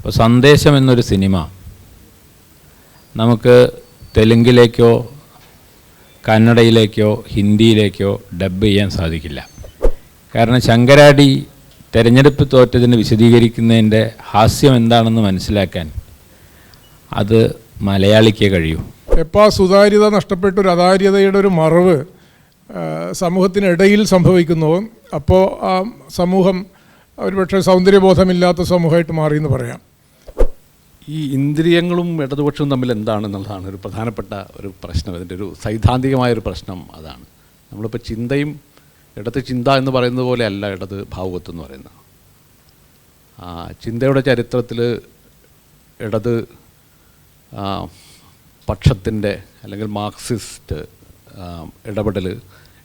ഇപ്പോൾ സന്ദേശം എന്നൊരു സിനിമ നമുക്ക് തെലുങ്കിലേക്കോ കന്നഡയിലേക്കോ ഹിന്ദിയിലേക്കോ ഡബ് ചെയ്യാൻ സാധിക്കില്ല. കാരണം ശങ്കരാടി തെരഞ്ഞെടുപ്പ് തോറ്റതിന് വിശദീകരിക്കുന്നതിൻ്റെ ഹാസ്യം എന്താണെന്ന് മനസ്സിലാക്കാൻ അത് മലയാളിക്കേ കഴിയൂ. എപ്പോൾ സുതാര്യത നഷ്ടപ്പെട്ടൊരു അതാര്യതയുടെ ഒരു മറവ് സമൂഹത്തിനിടയിൽ സംഭവിക്കുന്നുവോ അപ്പോൾ ആ സമൂഹം ഒരുപക്ഷെ സൗന്ദര്യബോധമില്ലാത്ത സമൂഹമായിട്ട് മാറിയെന്ന് പറയാം. ഈ ഇന്ദ്രിയങ്ങളും ഇടതുപക്ഷവും തമ്മിൽ എന്താണെന്നുള്ളതാണ് ഒരു പ്രധാനപ്പെട്ട ഒരു പ്രശ്നം. ഇതിൻ്റെ ഒരു സൈദ്ധാന്തികമായൊരു പ്രശ്നം അതാണ്. നമ്മളിപ്പോൾ ചിന്തയും ഇടത് ചിന്ത എന്ന് പറയുന്നത് പോലെ അല്ല ഇടത് ഭാവുകത്വം എന്ന് പറയുന്നത്. ചിന്തയുടെ ചരിത്രത്തിൽ ഇടത് പക്ഷത്തിൻ്റെ അല്ലെങ്കിൽ മാർക്സിസ്റ്റ് ഇടപെടൽ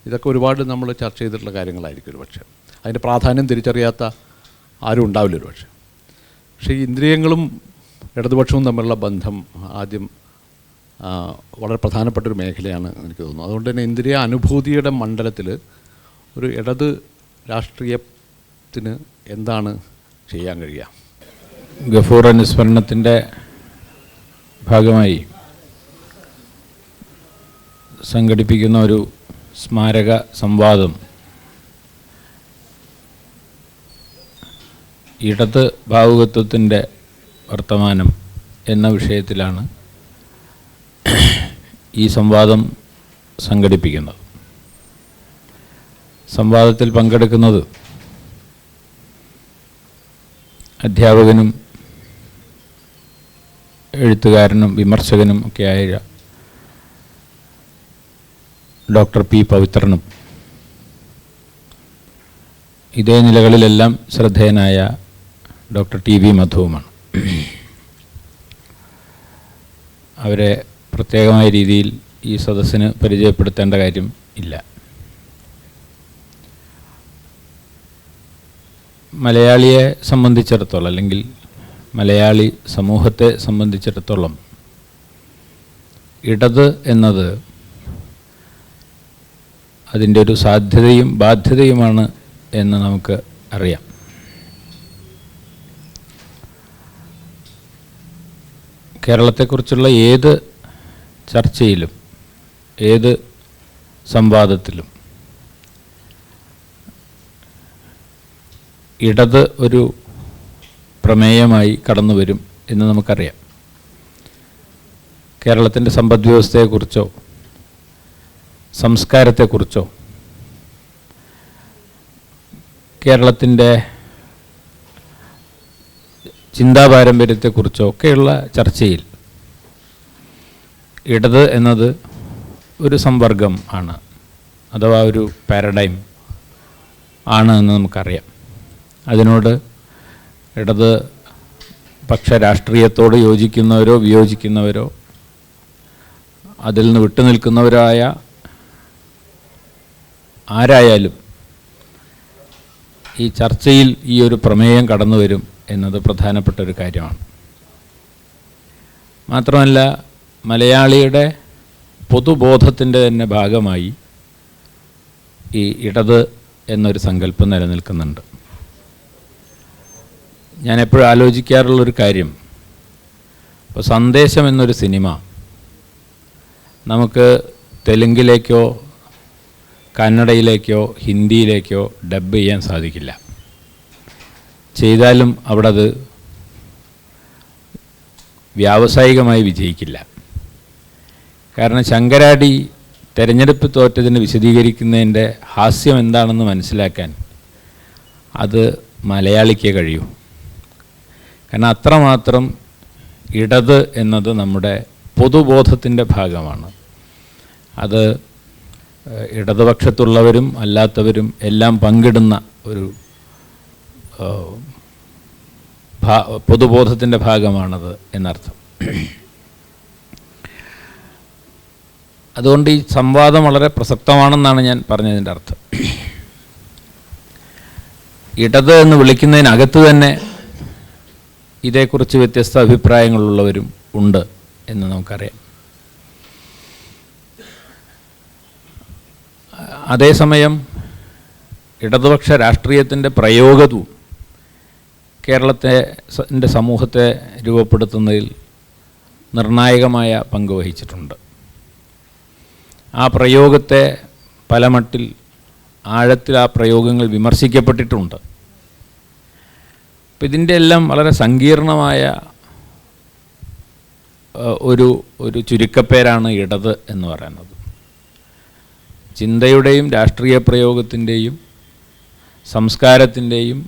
ഇതൊക്കെ ഒരുപാട് നമ്മൾ ചർച്ച ചെയ്തിട്ടുള്ള കാര്യങ്ങളായിരിക്കും ഒരു പക്ഷേ. അതിൻ്റെ പ്രാധാന്യം തിരിച്ചറിയാത്ത ആരും ഉണ്ടാവില്ല ഒരു പക്ഷേ. പക്ഷേ ഈ ഇന്ദ്രിയങ്ങളും ഇടതുപക്ഷവും തമ്മിലുള്ള ബന്ധം ആദ്യം വളരെ പ്രധാനപ്പെട്ടൊരു മേഖലയാണ് എനിക്ക് തോന്നുന്നത്. അതുകൊണ്ട് തന്നെ ഇന്ദ്രിയ അനുഭൂതിയുടെ മണ്ഡലത്തിൽ ഒരു ഇടത് രാഷ്ട്രീയത്തിന് എന്താണ് ചെയ്യാൻ കഴിയുക? ഗഫൂർ അനുസ്മരണത്തിൻ്റെ ഭാഗമായി സംഘടിപ്പിക്കുന്ന ഒരു സ്മാരക സംവാദം ഇടത് ഭാവുകത്വത്തിൻ്റെ വർത്തമാനം എന്ന വിഷയത്തിലാണ് ഈ സംവാദം സംഘടിപ്പിക്കുന്നത്. സംവാദത്തിൽ പങ്കെടുക്കുന്നത് അധ്യാപകനും എഴുത്തുകാരനും വിമർശകനും ഒക്കെയായ ഡോക്ടർ പി പവിത്രനും ഇതേ നിലകളിലെല്ലാം ശ്രദ്ധേയനായ ഡോക്ടർ ടി വി മധുവുമാണ്. അവരെ പ്രത്യേകമായ രീതിയിൽ ഈ സദസ്സിന് പരിചയപ്പെടുത്തേണ്ട കാര്യം ഇല്ല. മലയാളിയെ സംബന്ധിച്ചിടത്തോളം അല്ലെങ്കിൽ മലയാളി സമൂഹത്തെ സംബന്ധിച്ചിടത്തോളം ഇടത് എന്നത് അതിൻ്റെ ഒരു സാധ്യതയും ബാധ്യതയുമാണ് എന്ന് നമുക്ക് അറിയാം. കേരളത്തെക്കുറിച്ചുള്ള ഏത് ചർച്ചയിലും ഏത് സംവാദത്തിലും ഇടത് ഒരു പ്രമേയമായി കടന്നു വരും എന്ന് നമുക്കറിയാം. കേരളത്തിൻ്റെ സമ്പദ് വ്യവസ്ഥയെക്കുറിച്ചോ സംസ്കാരത്തെക്കുറിച്ചോ കേരളത്തിൻ്റെ ചിന്താപാരമ്പര്യത്തെക്കുറിച്ചോ ഒക്കെയുള്ള ചർച്ചയിൽ ഇടത് എന്നത് ഒരു സംവർഗം ആണ്, അഥവാ ഒരു പാരഡൈം ആണ് എന്ന് നമുക്കറിയാം. അതിനോട് ഇടത് പക്ഷ രാഷ്ട്രീയത്തോട് യോജിക്കുന്നവരോ വിയോജിക്കുന്നവരോ അതിൽ നിന്ന് വിട്ടുനിൽക്കുന്നവരായ ആരായാലും ഈ ചർച്ചയിൽ ഈ ഒരു പ്രമേയം കടന്നു വരും എന്നത് പ്രധാനപ്പെട്ട ഒരു കാര്യമാണ്. മാത്രമല്ല മലയാളിയുടെ പൊതുബോധത്തിൻ്റെ തന്നെ ഭാഗമായി ഈ ഇടത് എന്നൊരു സങ്കല്പം നിലനിൽക്കുന്നുണ്ട്. ഞാൻ എപ്പോഴും ആലോചിക്കാറുള്ളൊരു കാര്യം, ഇപ്പോൾ സന്ദേശം എന്നൊരു സിനിമ നമുക്ക് തെലുങ്കിലേക്കോ കന്നഡയിലേക്കോ ഹിന്ദിയിലേക്കോ ഡബ് ചെയ്യാൻ സാധിക്കില്ല. ചെയ്താലും അവിടെ അത് വ്യാവസായികമായി വിജയിക്കില്ല. കാരണം ശങ്കരാടി തെരഞ്ഞെടുപ്പ് തോറ്റതിന് വിശദീകരിക്കുന്നതിൻ്റെ ഹാസ്യം എന്താണെന്ന് മനസ്സിലാക്കാൻ അത് മലയാളിക്കേ കഴിയൂ. കാരണം അത്രമാത്രം ഇടത് എന്നത് നമ്മുടെ പൊതുബോധത്തിൻ്റെ ഭാഗമാണ്. അത് ഇടതുപക്ഷത്തുള്ളവരും അല്ലാത്തവരും എല്ലാം പങ്കിടുന്ന ഒരു പൊതുബോധത്തിൻ്റെ ഭാഗമാണത് എന്നർത്ഥം. അതുകൊണ്ട് ഈ സംവാദം വളരെ പ്രസക്തമാണെന്നാണ് ഞാൻ പറഞ്ഞതിൻ്റെ അർത്ഥം. ഇടത് എന്ന് വിളിക്കുന്നതിനകത്ത് തന്നെ ഇതേക്കുറിച്ച് വ്യത്യസ്ത അഭിപ്രായങ്ങളുള്ളവരും ഉണ്ട് എന്ന് നമുക്കറിയാം. അതേസമയം ഇടതുപക്ഷ രാഷ്ട്രീയത്തിൻ്റെ പ്രയോഗവും കേരളത്തിൻ്റെ സമൂഹത്തെ രൂപപ്പെടുത്തുന്നതിൽ നിർണായകമായ പങ്ക് വഹിച്ചിട്ടുണ്ട്. ആ പ്രയോഗത്തെ പല മട്ടിൽ ആഴത്തിൽ ആ പ്രയോഗങ്ങൾ വിമർശിക്കപ്പെട്ടിട്ടുണ്ട്. അപ്പം ഇതിൻ്റെ എല്ലാം വളരെ സങ്കീർണമായ ഒരു ചുരുക്കപ്പേരാണ് ഇടത് എന്ന് പറയുന്നത്. ചിന്തയുടെയും രാഷ്ട്രീയ പ്രയോഗത്തിൻ്റെയും സംസ്കാരത്തിൻ്റെയും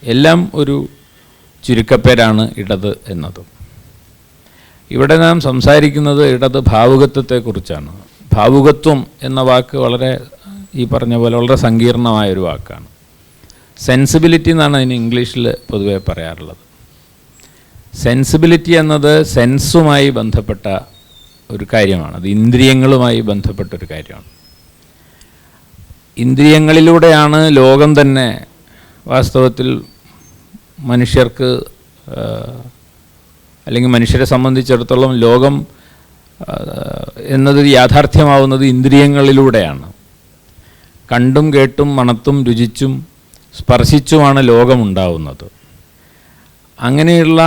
എല്ലാം ഒരു ചുരുക്കപ്പേരാണ് ഇടത് എന്നത്. ഇവിടെ നാം സംസാരിക്കുന്നത് ഇടത് ഭാവുകത്വത്തെക്കുറിച്ചാണ്. ഭാവുകത്വം എന്ന വാക്ക് വളരെ ഈ പറഞ്ഞ പോലെ വളരെ സങ്കീർണമായൊരു വാക്കാണ്. സെൻസിബിലിറ്റി എന്നാണ് അതിന് ഇംഗ്ലീഷിൽ പൊതുവെ പറയാറുള്ളത്. സെൻസിബിലിറ്റി എന്നത് സെൻസുമായി ബന്ധപ്പെട്ട ഒരു കാര്യമാണ്. അത് ഇന്ദ്രിയങ്ങളുമായി ബന്ധപ്പെട്ടൊരു കാര്യമാണ്. ഇന്ദ്രിയങ്ങളിലൂടെയാണ് ലോകം തന്നെ വാസ്തവത്തിൽ മനുഷ്യർക്ക് അല്ലെങ്കിൽ മനുഷ്യരെ സംബന്ധിച്ചിടത്തോളം ലോകം എന്നത് യാഥാർത്ഥ്യമാവുന്നത് ഇന്ദ്രിയങ്ങളിലൂടെയാണ്. കണ്ടും കേട്ടും മണത്തും രുചിച്ചും സ്പർശിച്ചുമാണ് ലോകമുണ്ടാവുന്നത്. അങ്ങനെയുള്ള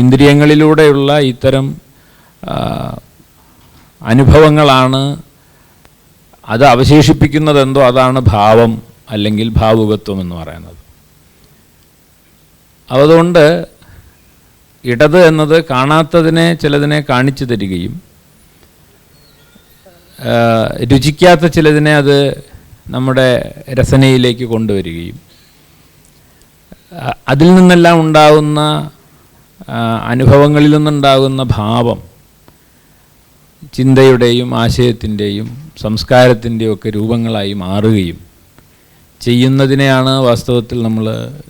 ഇന്ദ്രിയങ്ങളിലൂടെയുള്ള ഇത്തരം അനുഭവങ്ങളാണ് അത് അവശേഷിപ്പിക്കുന്നതെന്തോ അതാണ് ഭാവം അല്ലെങ്കിൽ ഭാവുകത്വം എന്ന് പറയുന്നത്. അതുകൊണ്ട് ഇടത് എന്നത് കാണാത്തതിനെ ചിലതിനെ കാണിച്ചു തരികയും രുചിക്കാത്ത ചിലതിനെ അത് നമ്മുടെ രസനയിലേക്ക് കൊണ്ടുവരികയും അതിൽ നിന്നെല്ലാം ഉണ്ടാകുന്ന അനുഭവങ്ങളിൽ നിന്നുണ്ടാകുന്ന ഭാവം ചിന്തയുടെയും ആശയത്തിൻ്റെയും സംസ്കാരത്തിൻ്റെയും ഒക്കെ രൂപങ്ങളായി മാറുകയും ചെയ്യുന്നതിനെയാണ് വാസ്തവത്തിൽ നമ്മൾ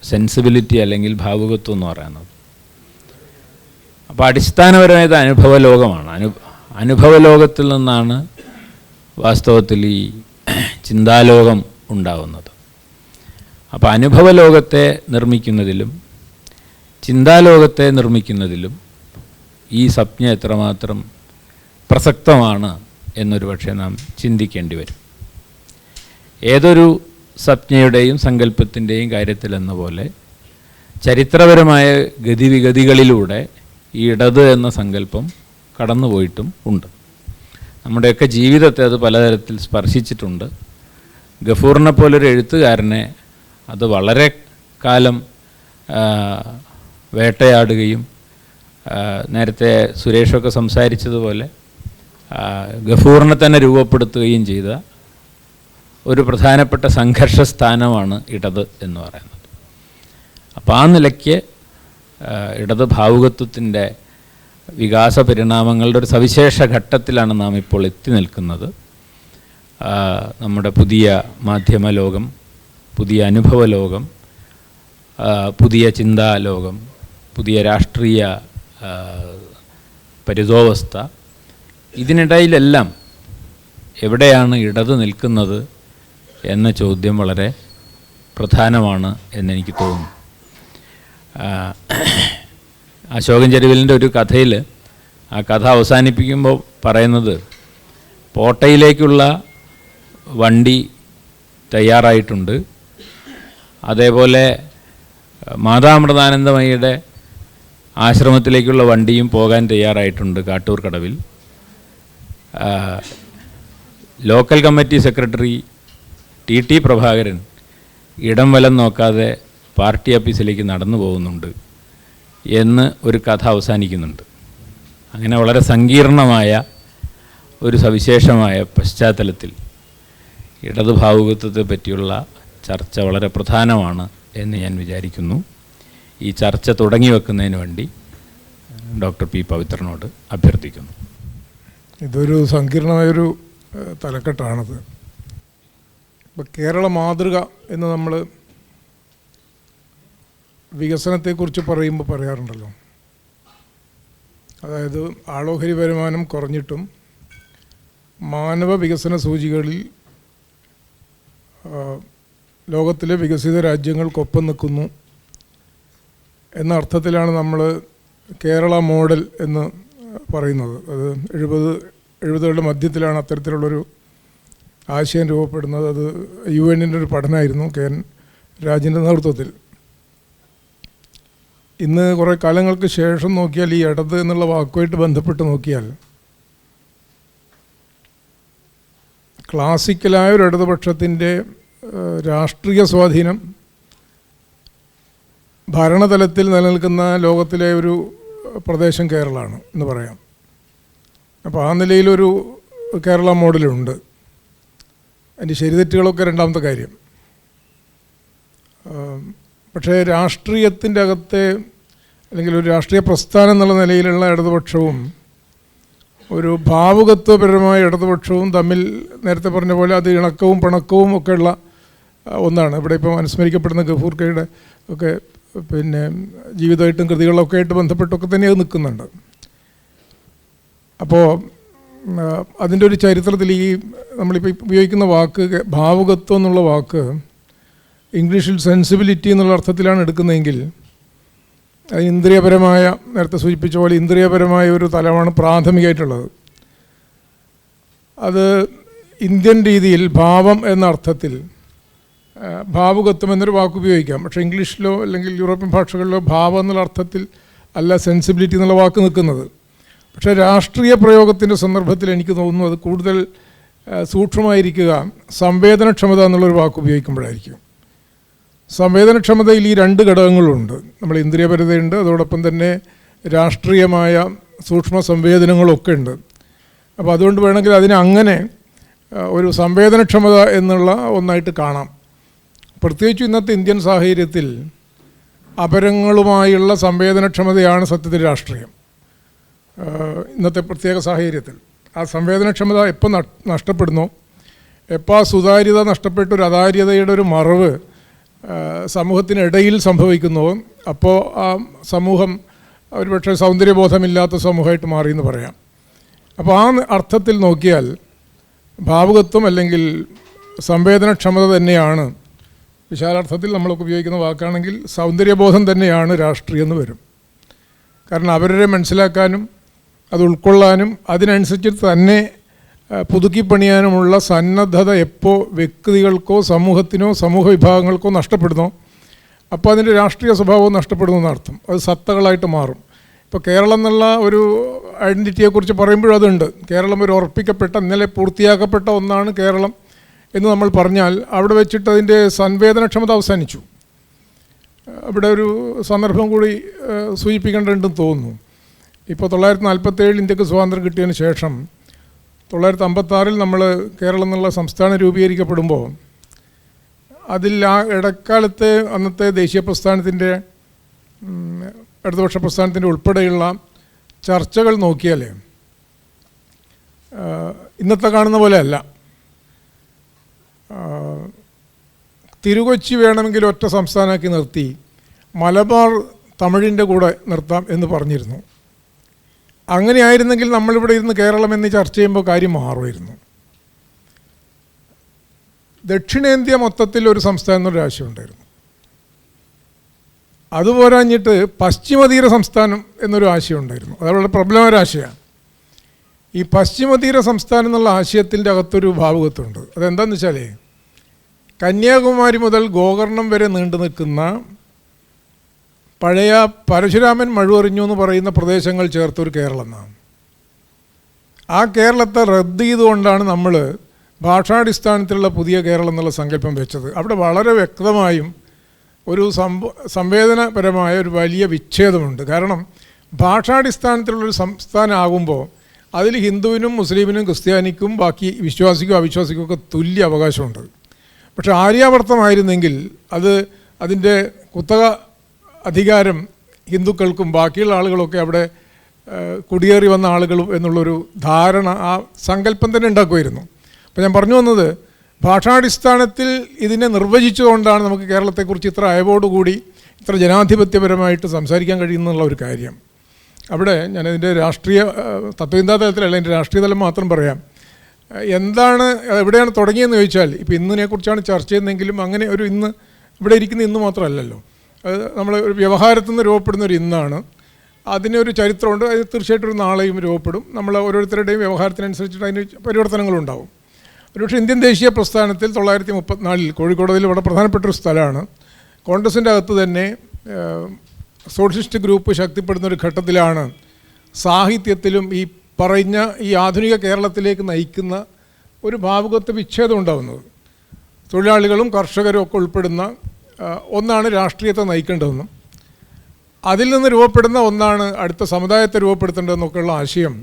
സെൻസിബിലിറ്റി അല്ലെങ്കിൽ ഭാവുകത്വം എന്ന് പറയുന്നത്. അപ്പോൾ അടിസ്ഥാനപരമായത് അനുഭവലോകമാണ്. അനുഭവലോകത്തിൽ നിന്നാണ് വാസ്തവത്തിൽ ഈ ചിന്താലോകം ഉണ്ടാകുന്നത്. അപ്പോൾ അനുഭവലോകത്തെ നിർമ്മിക്കുന്നതിലും ചിന്താലോകത്തെ നിർമ്മിക്കുന്നതിലും ഈ സംജ്ഞ എത്രമാത്രം പ്രസക്തമാണ് എന്നൊരു പക്ഷേ നാം ചിന്തിക്കേണ്ടി വരും. ഏതൊരു സംജ്ഞയുടെയും സങ്കല്പത്തിൻ്റെയും കാര്യത്തിലെന്ന പോലെ ചരിത്രപരമായ ഗതിവിഗതികളിലൂടെ ഈ ഇടത് എന്ന സങ്കല്പം കടന്നുപോയിട്ടും ഉണ്ട്. നമ്മുടെയൊക്കെ ജീവിതത്തെ അത് പലതരത്തിൽ സ്പർശിച്ചിട്ടുണ്ട്. ഗഫൂറിനെ പോലൊരു എഴുത്തുകാരനെ അത് വളരെ കാലം വേട്ടയാടുകയും നേരത്തെ സുരേഷൊക്കെ സംസാരിച്ചതുപോലെ ഗഫൂറിനെ തന്നെ രൂപപ്പെടുത്തുകയും ചെയ്ത ഒരു പ്രധാനപ്പെട്ട സംഘർഷ സ്ഥാനമാണ് ഇടത് എന്ന് പറയുന്നത്. അപ്പോൾ ആ നിലയ്ക്ക് ഇടത് ഭാവുകത്വത്തിൻ്റെ വികാസ പരിണാമങ്ങളുടെ ഒരു സവിശേഷ ഘട്ടത്തിലാണ് നാം ഇപ്പോൾ എത്തി നിൽക്കുന്നത്. നമ്മുടെ പുതിയ മാധ്യമ ലോകം, പുതിയ അനുഭവ ലോകം, പുതിയ ചിന്താലോകം, പുതിയ രാഷ്ട്രീയ പരിതോവസ്ഥ, ഇതിനിടയിലെല്ലാം എവിടെയാണ് ഇടത് നിൽക്കുന്നത് എന്ന ചോദ്യം വളരെ പ്രധാനമാണ് എന്നെനിക്ക് തോന്നുന്നു. അശോകൻ ചെരുവിലിൻ്റെ ഒരു കഥയിൽ ആ കഥ അവസാനിപ്പിക്കുമ്പോൾ പറയുന്നത് പോട്ടയിലേക്കുള്ള വണ്ടി തയ്യാറായിട്ടുണ്ട്, അതേപോലെ മാതാമൃതാനന്ദമയിയുടെ ആശ്രമത്തിലേക്കുള്ള വണ്ടിയും പോകാൻ തയ്യാറായിട്ടുണ്ട് കാട്ടൂർ കടവിൽ. Local committee secretary T Prabhakaran ഇടം വലം നോക്കാതെ പാർട്ടി ഓഫീസിലേക്ക് നടന്നു പോകുന്നുണ്ട് എന്ന് ഒരു കഥ അവസാനിക്കുന്നുണ്ട്. അങ്ങനെ വളരെ സങ്കീർണമായ ഒരു സവിശേഷമായ പശ്ചാത്തലത്തിൽ ഇടത് ഭാവുകത്വത്തെ പറ്റിയുള്ള ചർച്ച വളരെ പ്രധാനമാണ് എന്ന് ഞാൻ വിചാരിക്കുന്നു. ഈ ചർച്ച തുടങ്ങി വെക്കുന്നതിന് വേണ്ടി ഡോക്ടർ പി പവിത്രനോട് അഭ്യർത്ഥിക്കുന്നു. ഇതൊരു സങ്കീർണമായൊരു തലക്കെട്ടാണത്. ഇപ്പോൾ കേരള മാതൃക എന്ന് നമ്മൾ വികസനത്തെക്കുറിച്ച് പറയുമ്പോൾ പറയാറുണ്ടല്ലോ. അതായത് ആളോഹരി വരുമാനം കുറഞ്ഞിട്ടും മാനവ വികസന സൂചികകളിൽ ലോകത്തിലെ വികസിത രാജ്യങ്ങൾക്കൊപ്പം നിൽക്കുന്നു എന്ന അർത്ഥത്തിലാണ് നമ്മൾ കേരള മോഡൽ എന്ന് പറയുന്നത്. അത് 70കളുടെ മധ്യത്തിലാണ് അത്തരത്തിലുള്ളൊരു ആശയം രൂപപ്പെടുന്നത്. അത് UN-ൻ്റെ ഒരു പഠനമായിരുന്നു. രാജിൻ്റെ നേതൃത്വത്തിൽ. ഇന്ന് കുറേ കാലങ്ങൾക്ക് ശേഷം നോക്കിയാൽ ഈ ഇടത് എന്നുള്ള വാക്കുമായിട്ട് ബന്ധപ്പെട്ട് നോക്കിയാൽ ക്ലാസിക്കലായ ഒരു ഇടതുപക്ഷത്തിൻ്റെ രാഷ്ട്രീയ സ്വാധീനം ഭരണതലത്തിൽ നിലനിൽക്കുന്ന ലോകത്തിലെ ഒരു പ്രദേശം കേരളമാണ് എന്ന് പറയാം. അപ്പോൾ ആ നിലയിലൊരു കേരള മോഡലുണ്ട്. അതിൻ്റെ ശരിതെറ്റുകളൊക്കെ രണ്ടാമത്തെ കാര്യം. പക്ഷേ രാഷ്ട്രീയത്തിൻ്റെ അകത്തെ അല്ലെങ്കിൽ ഒരു രാഷ്ട്രീയ പ്രസ്ഥാനം എന്നുള്ള നിലയിലുള്ള ഇടതുപക്ഷവും ഒരു ഭാവുകത്വപരമായ ഇടതുപക്ഷവും തമ്മിൽ നേരത്തെ പറഞ്ഞ പോലെ അത് ഇണക്കവും പിണക്കവും ഒക്കെ ഉള്ള ഒന്നാണ്. ഇവിടെ ഇപ്പോൾ അനുസ്മരിക്കപ്പെടുന്ന ഗഫൂർ ഖയുടെ ഒക്കെ പിന്നെ ജീവിതമായിട്ടും കൃതികളൊക്കെ ആയിട്ട് ബന്ധപ്പെട്ടൊക്കെ തന്നെ അത് നിൽക്കുന്നുണ്ട്. അപ്പോൾ അതിൻ്റെ ഒരു ചരിത്രത്തിൽ ഈ നമ്മളിപ്പോൾ ഉപയോഗിക്കുന്ന വാക്ക് ഭാവുകത്വം എന്നുള്ള വാക്ക് ഇംഗ്ലീഷിൽ സെൻസിബിലിറ്റി എന്നുള്ള അർത്ഥത്തിലാണ് എടുക്കുന്നതെങ്കിൽ അത് ഇന്ദ്രിയപരമായ, നേരത്തെ സൂചിപ്പിച്ച പോലെ ഇന്ദ്രിയപരമായ ഒരു തലമാണ് പ്രാഥമികമായിട്ടുള്ളത്. അത് ഇന്ത്യൻ രീതിയിൽ ഭാവം എന്ന അർത്ഥത്തിൽ ഭാവുകത്വം എന്നൊരു വാക്ക് ഉപയോഗിക്കാം. പക്ഷേ ഇംഗ്ലീഷിലോ അല്ലെങ്കിൽ യൂറോപ്യൻ ഭാഷകളിലോ ഭാവം എന്നുള്ള അർത്ഥത്തിൽ അല്ല സെൻസിബിലിറ്റി എന്നുള്ള വാക്ക് നിൽക്കുന്നത്. പക്ഷേ രാഷ്ട്രീയ പ്രയോഗത്തിൻ്റെ സന്ദർഭത്തിൽ എനിക്ക് തോന്നുന്നു അത് കൂടുതൽ സൂക്ഷ്മമായിരിക്കുക സംവേദനക്ഷമത എന്നുള്ളൊരു വാക്ക് ഉപയോഗിക്കുമ്പോഴായിരിക്കും. സംവേദനക്ഷമതയിൽ ഈ രണ്ട് ഘടകങ്ങളുണ്ട്. നമ്മൾ ഇന്ദ്രിയപരതയുണ്ട്, അതോടൊപ്പം തന്നെ രാഷ്ട്രീയമായ സൂക്ഷ്മ സംവേദനങ്ങളൊക്കെ ഉണ്ട്. അപ്പോൾ അതുകൊണ്ട് വേണമെങ്കിൽ അതിനെ അങ്ങനെ ഒരു സംവേദനക്ഷമത എന്നുള്ള ഒന്നായിട്ട് കാണാം. പ്രത്യേകിച്ചും ഇന്നത്തെ ഇന്ത്യൻ സാഹചര്യത്തിൽ അപരങ്ങളുമായുള്ള സംവേദനക്ഷമതയാണ് സത്യത്തിൽ രാഷ്ട്രീയം. ഇന്നത്തെ പ്രത്യേക സാഹചര്യത്തിൽ ആ സംവേദനക്ഷമത എപ്പോൾ നഷ്ടപ്പെടുന്നോ, എപ്പോൾ ആ സുതാര്യത നഷ്ടപ്പെട്ടൊരു അതാര്യതയുടെ ഒരു മറവ് സമൂഹത്തിനിടയിൽ സംഭവിക്കുന്നുവോ, അപ്പോൾ ആ സമൂഹം ഒരുപക്ഷെ സൗന്ദര്യബോധമില്ലാത്ത സമൂഹമായിട്ട് മാറിയെന്ന് പറയാം. അപ്പോൾ ആ അർത്ഥത്തിൽ നോക്കിയാൽ ഭാവുകത്വം അല്ലെങ്കിൽ സംവേദനക്ഷമത തന്നെയാണ്, വിശാലാർത്ഥത്തിൽ നമ്മളൊക്കെ ഉപയോഗിക്കുന്ന വാക്കാണെങ്കിൽ സൗന്ദര്യബോധം തന്നെയാണ് രാഷ്ട്രീയം എന്ന് വരും. കാരണം അവരെ മനസ്സിലാക്കാനും അത് ഉൾക്കൊള്ളാനും അതിനനുസരിച്ച് തന്നെ പുതുക്കിപ്പണിയാനുമുള്ള സന്നദ്ധത എപ്പോൾ വ്യക്തികൾക്കോ സമൂഹത്തിനോ സമൂഹ വിഭാഗങ്ങൾക്കോ നഷ്ടപ്പെടുന്നോ അപ്പോൾ അതിൻ്റെ രാഷ്ട്രീയ സ്വഭാവവും നഷ്ടപ്പെടുന്നു എന്നർത്ഥം. അത് സത്തകളായിട്ട് മാറും. ഇപ്പോൾ കേരളം എന്നുള്ള ഒരു ഐഡൻറ്റിറ്റിയെക്കുറിച്ച് പറയുമ്പോഴും അതുണ്ട്. കേരളം ഒരു ഉറപ്പിക്കപ്പെട്ട, ഇന്നലെ പൂർത്തിയാക്കപ്പെട്ട ഒന്നാണ് കേരളം എന്ന് നമ്മൾ പറഞ്ഞാൽ അവിടെ വെച്ചിട്ട് അതിൻ്റെ സംവേദനക്ഷമത അവസാനിച്ചു. അവിടെ ഒരു സന്ദർഭം കൂടി സൂചിപ്പിക്കേണ്ടതുണ്ടെന്ന് തോന്നുന്നു. ഇപ്പോൾ 1947 ഇന്ത്യക്ക് സ്വാതന്ത്ര്യം കിട്ടിയതിന് ശേഷം 1956 നമ്മൾ കേരളം എന്നുള്ള സംസ്ഥാനം രൂപീകരിക്കപ്പെടുമ്പോൾ അതിൽ ആ ഇടക്കാലത്തെ അന്നത്തെ ദേശീയ പ്രസ്ഥാനത്തിൻ്റെ ഇടതുപക്ഷ പ്രസ്ഥാനത്തിൻ്റെ ഉൾപ്പെടെയുള്ള ചർച്ചകൾ നോക്കിയാൽ ഇന്നത്തെ കാണുന്ന പോലെ അല്ല. തിരുകൊച്ചി വേണമെങ്കിൽ ഒറ്റ സംസ്ഥാനമാക്കി നിർത്തി മലബാർ തമിഴിൻ്റെ കൂടെ നിർത്താം എന്ന് പറഞ്ഞിരുന്നു. അങ്ങനെ ആയിരുന്നെങ്കിൽ നമ്മളിവിടെ ഇരുന്ന് കേരളം എന്ന് ചർച്ച ചെയ്യുമ്പോൾ കാര്യം മാറുമായിരുന്നു. ദക്ഷിണേന്ത്യ മൊത്തത്തിൽ ഒരു സംസ്ഥാനം എന്നൊരു ആശയമുണ്ടായിരുന്നു. അതുപോരാഞ്ഞിട്ട് പശ്ചിമതീര സംസ്ഥാനം എന്നൊരു ആശയമുണ്ടായിരുന്നു. അത് വളരെ പ്രബലമായ ഒരു ആശയമാണ്. ഈ പശ്ചിമതീര സംസ്ഥാനം എന്നുള്ള ആശയത്തിൻ്റെ അകത്തൊരു ഭാവുകത്വമുണ്ട്. അതെന്താണെന്ന് വെച്ചാൽ കന്യാകുമാരി മുതൽ ഗോകർണം വരെ നീണ്ടു നിൽക്കുന്ന പഴയ പരശുരാമൻ മഴുവറിഞ്ഞു എന്ന് പറയുന്ന പ്രദേശങ്ങൾ ചേർത്തൊരു കേരളം എന്നാണ്. ആ കേരളത്തെ റദ്ദ് ചെയ്തുകൊണ്ടാണ് നമ്മൾ ഭാഷാടിസ്ഥാനത്തിലുള്ള പുതിയ കേരളം എന്നുള്ള സങ്കല്പം വെച്ചത്. അവിടെ വളരെ വ്യക്തമായും ഒരു സംവേദനപരമായ ഒരു വലിയ വിച്ഛേദമുണ്ട്. കാരണം ഭാഷാടിസ്ഥാനത്തിലുള്ളൊരു സംസ്ഥാനമാകുമ്പോൾ അതിൽ ഹിന്ദുവിനും മുസ്ലിമിനും ക്രിസ്ത്യാനിക്കും ബാക്കി വിശ്വാസിക്കും അവിശ്വാസിക്കും ഒക്കെ തുല്യ അവകാശമുണ്ട്. പക്ഷേ ആര്യാവർത്തമായിരുന്നെങ്കിൽ അതിൻ്റെ കുത്തക അധികാരം ഹിന്ദുക്കൾക്കും ബാക്കിയുള്ള ആളുകളൊക്കെ അവിടെ കുടിയേറി വന്ന ആളുകളും എന്നുള്ളൊരു ധാരണ, ആ സങ്കല്പം തന്നെ ഉണ്ടാക്കുമായിരുന്നു. അപ്പോൾ ഞാൻ പറഞ്ഞു വന്നത് ഭാഷാടിസ്ഥാനത്തിൽ ഇതിനെ നിർവചിച്ചുകൊണ്ടാണ് നമുക്ക് കേരളത്തെക്കുറിച്ച് ഇത്ര അയവോടുകൂടി ഇത്ര ജനാധിപത്യപരമായിട്ട് സംസാരിക്കാൻ കഴിയുന്നുള്ള ഒരു കാര്യം. അവിടെ ഞാനതിൻ്റെ രാഷ്ട്രീയ തത്വചിന്താതലത്തിലല്ല, എൻ്റെ രാഷ്ട്രീയ തലം മാത്രം പറയാം. എന്താണ്, എവിടെയാണ് തുടങ്ങിയെന്ന് ചോദിച്ചാൽ ഇപ്പോൾ ഇന്നിനെക്കുറിച്ചാണ് ചർച്ച ചെയ്യുന്നതെങ്കിലും അങ്ങനെ ഒരു ഇന്ന് ഇവിടെ ഇരിക്കുന്ന ഇന്ന് മാത്രമല്ലല്ലോ. അത് നമ്മൾ ഒരു വ്യവഹാരത്തിൽ നിന്ന് രൂപപ്പെടുന്നൊരു ഇന്നാണ്. അതിനൊരു ചരിത്രമുണ്ട്. അത് തീർച്ചയായിട്ടും ഒരു നാളെയും രൂപപ്പെടും. നമ്മൾ ഓരോരുത്തരുടെയും വ്യവഹാരത്തിനനുസരിച്ചിട്ട് അതിന് പരിവർത്തനങ്ങളുണ്ടാവും. ഒരുപക്ഷെ ഇന്ത്യൻ ദേശീയ പ്രസ്ഥാനത്തിൽ 1934 കോഴിക്കോടതിൽ വളരെ പ്രധാനപ്പെട്ടൊരു സ്ഥലമാണ് കോൺഗ്രസിൻ്റെ അകത്ത് തന്നെ സോഷ്യലിസ്റ്റ് ഗ്രൂപ്പ് ശക്തിപ്പെടുന്ന ഒരു ഘട്ടത്തിലാണ് സാഹിത്യത്തിലും ഈ ആധുനിക കേരളത്തിലേക്ക് നയിക്കുന്ന ഒരു ഭാവുകത്വ വിച്ഛേദം ഉണ്ടാകുന്നത്. തൊഴിലാളികളും കർഷകരും ഒക്കെ ഉൾപ്പെടുന്ന ഒന്നാണ് രാഷ്ട്രീയത്തെ നയിക്കേണ്ടതെന്നും അതിൽ നിന്ന് രൂപപ്പെടുന്ന ഒന്നാണ് അടുത്ത സമുദായത്തെ രൂപപ്പെടുത്തേണ്ടതെന്നൊക്കെയുള്ള ആശയം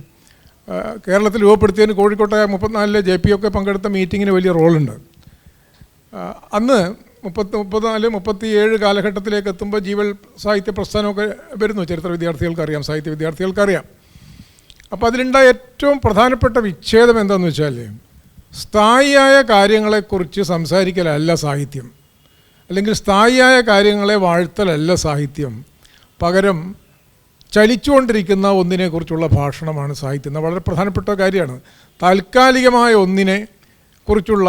കേരളത്തിൽ രൂപപ്പെടുത്തിയതിന് കോഴിക്കോട്ടെ 34 JP ഒക്കെ പങ്കെടുത്ത മീറ്റിങ്ങിന് വലിയ റോളുണ്ട്. അന്ന് 34-37 കാലഘട്ടത്തിലേക്ക് എത്തുമ്പോൾ ജീവൽ സാഹിത്യ പ്രസ്ഥാനമൊക്കെ വരുന്നു. ചരിത്ര വിദ്യാർത്ഥികൾക്കറിയാം, സാഹിത്യ വിദ്യാർത്ഥികൾക്കറിയാം. അപ്പോൾ അതിലുണ്ടായ ഏറ്റവും പ്രധാനപ്പെട്ട വിച്ഛേദം എന്താണെന്ന് വെച്ചാൽ സ്ഥായിയായ കാര്യങ്ങളെക്കുറിച്ച് സംസാരിക്കലല്ല സാഹിത്യം, അല്ലെങ്കിൽ സ്ഥായിയായ കാര്യങ്ങളെ വാഴ്ത്തലല്ല സാഹിത്യം. പകരം ചലിച്ചുകൊണ്ടിരിക്കുന്ന ഒന്നിനെക്കുറിച്ചുള്ള ഭാഷണമാണ് സാഹിത്യം. എന്ന വളരെ പ്രധാനപ്പെട്ട കാര്യമാണ്. താൽക്കാലികമായ ഒന്നിനെ കുറിച്ചുള്ള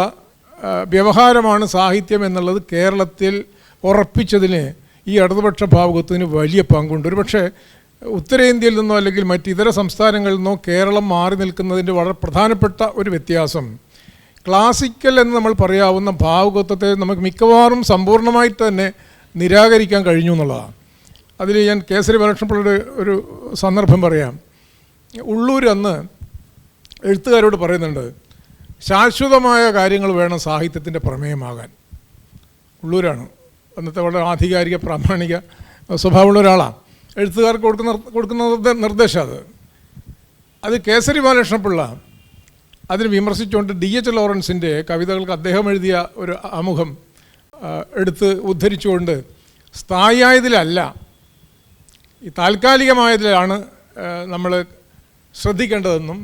വ്യവഹാരമാണ് സാഹിത്യം എന്നുള്ളത് കേരളത്തിൽ ഉറപ്പിച്ചതിന് ഈ ഇടതുപക്ഷ ഭാവുകത്തിന് വലിയ പങ്കുണ്ട്. ഒരു പക്ഷേ ഉത്തരേന്ത്യയിൽ നിന്നോ അല്ലെങ്കിൽ മറ്റിതര സംസ്ഥാനങ്ങളിൽ നിന്നോ കേരളം മാറി നിൽക്കുന്നതിൻ്റെ വളരെ പ്രധാനപ്പെട്ട ഒരു വ്യത്യാസം ക്ലാസിക്കൽ എന്ന് നമ്മൾ പറയാവുന്ന ഭാവുകത്വത്തെ നമുക്ക് മിക്കവാറും സമ്പൂർണ്ണമായിട്ട് തന്നെ നിരാകരിക്കാൻ കഴിഞ്ഞു എന്നുള്ളതാണ്. അതിൽ ഞാൻ കേസരി ബാലകൃഷ്ണപിള്ളയുടെ ഒരു സന്ദർഭം പറയാം. ഉള്ളൂർ അന്ന് എഴുത്തുകാരോട് പറയുന്നുണ്ട്, ശാശ്വതമായ കാര്യങ്ങൾ വേണം സാഹിത്യത്തിൻ്റെ പ്രമേയമാകാൻ. ഉള്ളൂരാണ് അന്നത്തെ വളരെ ആധികാരിക പ്രാമാണിക സ്വഭാവമുള്ള ഒരാളാണ്. എഴുത്തുകാർക്ക് കൊടുക്കുന്ന നിർദ്ദേശം അത് കേസരി ബാലകൃഷ്ണപിള്ള അതിന് വിമർശിച്ചുകൊണ്ട് DH ലോറൻസിൻ്റെ കവിതകൾക്ക് അദ്ദേഹം എഴുതിയ ഒരു ആമുഖം എടുത്ത് ഉദ്ധരിച്ചുകൊണ്ട് സ്ഥായിയായതിലല്ല, ഈ താൽക്കാലികമായതിലാണ് നമ്മൾ ശ്രദ്ധിക്കേണ്ടതെന്നും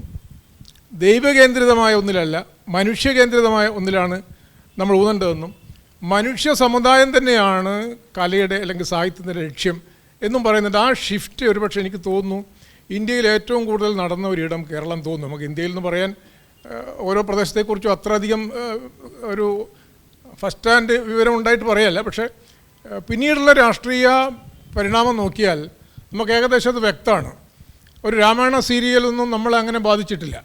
ദൈവകേന്ദ്രിതമായ ഒന്നിലല്ല മനുഷ്യകേന്ദ്രിതമായ ഒന്നിലാണ് നമ്മൾ ഊന്നേണ്ടതെന്നും മനുഷ്യ സമുദായം തന്നെയാണ് കലയുടെ അല്ലെങ്കിൽ സാഹിത്യത്തിൻ്റെ ലക്ഷ്യം എന്നും പറയുന്നുണ്ട്. ആ ഷിഫ്റ്റ് ഒരുപക്ഷെ എനിക്ക് തോന്നുന്നു ഇന്ത്യയിൽ ഏറ്റവും കൂടുതൽ നടന്ന ഒരിടം കേരളം തോന്നുന്നു. നമുക്ക് ഇന്ത്യയിൽ നിന്ന് പറയാൻ ഓരോ പ്രദേശത്തെക്കുറിച്ചും അത്രയധികം ഒരു ഫസ്റ്റ് ഹാൻഡ് വിവരം ഉണ്ടായിട്ട് പറയല്ല. പക്ഷേ പിന്നീടുള്ള രാഷ്ട്രീയ പരിണാമം നോക്കിയാൽ നമുക്ക് ഏകദേശം അത് വ്യക്തമാണ്. ഒരു രാമായണ സീരിയലൊന്നും നമ്മളെ അങ്ങനെ ബാധിച്ചിട്ടില്ല.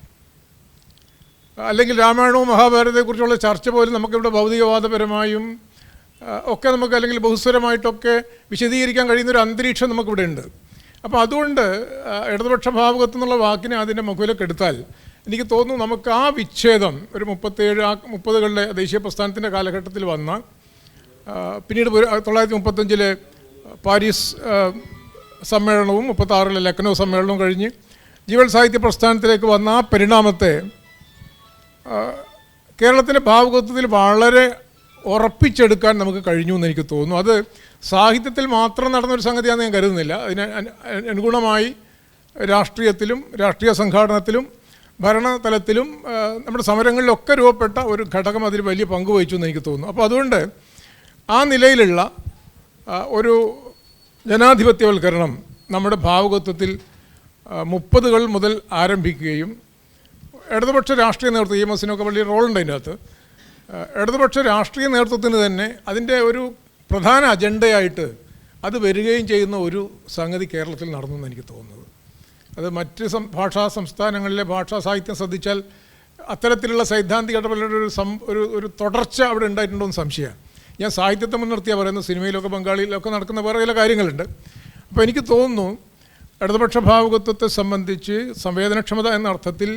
അല്ലെങ്കിൽ രാമായണവും മഹാഭാരതത്തെക്കുറിച്ചുള്ള ചർച്ച പോലും നമുക്കിവിടെ ഭൗതികവാദപരമായും ഒക്കെ നമുക്ക് അല്ലെങ്കിൽ ബഹുസ്വരമായിട്ടൊക്കെ വിശദീകരിക്കാൻ കഴിയുന്നൊരു അന്തരീക്ഷം നമുക്കിവിടെ ഉണ്ട്. അപ്പോൾ അതുകൊണ്ട് ഇടതുപക്ഷ ഭാവുകത്വം എന്നുള്ള വാക്കിനെ അതിൻ്റെ മുഖവിലേക്ക് എടുത്താൽ എനിക്ക് തോന്നുന്നു നമുക്ക് ആ വിച്ഛേദം ഒരു 30-കളുടെ ദേശീയ പ്രസ്ഥാനത്തിൻ്റെ കാലഘട്ടത്തിൽ വന്ന പിന്നീട് 1935 പാരീസ് സമ്മേളനവും 36 ലക്നൗ സമ്മേളനവും കഴിഞ്ഞ് ജീവൽ സാഹിത്യ പ്രസ്ഥാനത്തിലേക്ക് വന്ന ആ പരിണാമത്തെ കേരളത്തിൻ്റെ ഭാവുകത്വത്തിൽ വളരെ ഉറപ്പിച്ചെടുക്കാൻ നമുക്ക് കഴിഞ്ഞു എന്ന് എനിക്ക് തോന്നുന്നു. അത് സാഹിത്യത്തിൽ മാത്രം നടന്നൊരു സംഗതിയാണെന്ന് ഞാൻ കരുതുന്നില്ല. അതിന് അനുഗുണമായി രാഷ്ട്രീയത്തിലും രാഷ്ട്രീയ സംഘാടനത്തിലും ഭരണതലത്തിലും നമ്മുടെ സമരങ്ങളിലൊക്കെ രൂപപ്പെട്ട ഒരു ഘടകം അതിൽ വലിയ പങ്ക് വഹിച്ചു എന്ന് എനിക്ക് തോന്നുന്നു. അപ്പോൾ അതുകൊണ്ട് ആ നിലയിലുള്ള ഒരു ജനാധിപത്യവൽക്കരണം നമ്മുടെ ഭാവുകത്വത്തിൽ 30-കൾ മുതൽ ആരംഭിക്കുകയും ഇടതുപക്ഷ രാഷ്ട്രീയ നേതൃത്വം EMSനൊക്കെ വലിയ റോളുണ്ട് അതിൻ്റെ അകത്ത്. ഇടതുപക്ഷ രാഷ്ട്രീയ നേതൃത്വത്തിന് തന്നെ അതിൻ്റെ ഒരു പ്രധാന അജണ്ടയായിട്ട് അത് വരികയും ചെയ്യുന്ന ഒരു സംഗതി കേരളത്തിൽ നടന്നു എന്ന് എനിക്ക് തോന്നുന്നത്. അത് മറ്റ് ഭാഷാ സംസ്ഥാനങ്ങളിലെ ഭാഷാ സാഹിത്യം ശ്രദ്ധിച്ചാൽ അത്തരത്തിലുള്ള സൈദ്ധാന്തിക ഇടപെടലുടെ ഒരു തുടർച്ച അവിടെ ഉണ്ടായിട്ടുണ്ടോ എന്ന് സംശയമാണ്. ഞാൻ സാഹിത്യത്തെ മുൻനിർത്തിയാണ് പറയുന്നത്. സിനിമയിലൊക്കെ ബംഗാളിയിലൊക്കെ നടക്കുന്ന വേറെ ചില കാര്യങ്ങളുണ്ട്. അപ്പോൾ എനിക്ക് തോന്നുന്നു ഇടതുപക്ഷ ഭാവുകത്വത്തെ സംബന്ധിച്ച് സംവേദനക്ഷമത എന്ന അർത്ഥത്തിൽ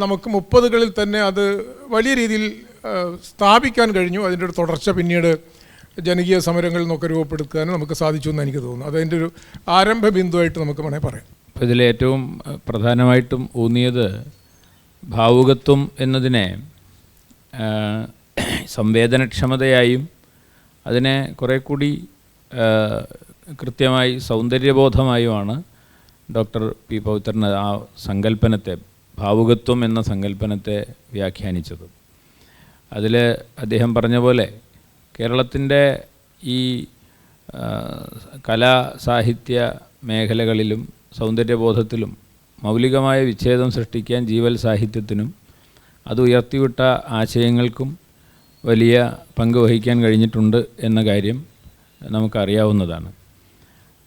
നമുക്ക് 30-കളിൽ തന്നെ അത് വലിയ രീതിയിൽ സ്ഥാപിക്കാൻ കഴിഞ്ഞു. അതിൻ്റെ ഒരു തുടർച്ച പിന്നീട് ജനകീയ സമരങ്ങളിൽ നിന്നൊക്കെ രൂപപ്പെടുത്താനും നമുക്ക് സാധിച്ചു എന്ന് എനിക്ക് തോന്നുന്നു. അതതിൻ്റെ ഒരു ആരംഭ ബിന്ദുവായിട്ട് നമുക്ക് വേണേൽ പറയാം. അപ്പോൾ ഇതിലേറ്റവും പ്രധാനമായിട്ടും ഊന്നിയത് ഭാവുകത്വം എന്നതിനെ സംവേദനക്ഷമതയായും അതിനെ കുറേ കൂടി കൃത്യമായി സൗന്ദര്യബോധമായുമാണ് ഡോക്ടർ പി പവിത്രൻ ആ സങ്കല്പനത്തെ, ഭാവുകത്വം എന്ന സങ്കല്പനത്തെ വ്യാഖ്യാനിച്ചത്. അതിൽ അദ്ദേഹം പറഞ്ഞ പോലെ കേരളത്തിൻ്റെ ഈ കലാ സാഹിത്യ മേഖലകളിലും സൗന്ദര്യബോധത്തിലും മൗലികമായ വിച്ഛേദം സൃഷ്ടിക്കാൻ ജീവൽ സാഹിത്യത്തിനും അത് ഉയർത്തിവിട്ട ആശയങ്ങൾക്കും വലിയ പങ്ക് വഹിക്കാൻ കഴിഞ്ഞിട്ടുണ്ട് എന്ന കാര്യം നമുക്കറിയാവുന്നതാണ്.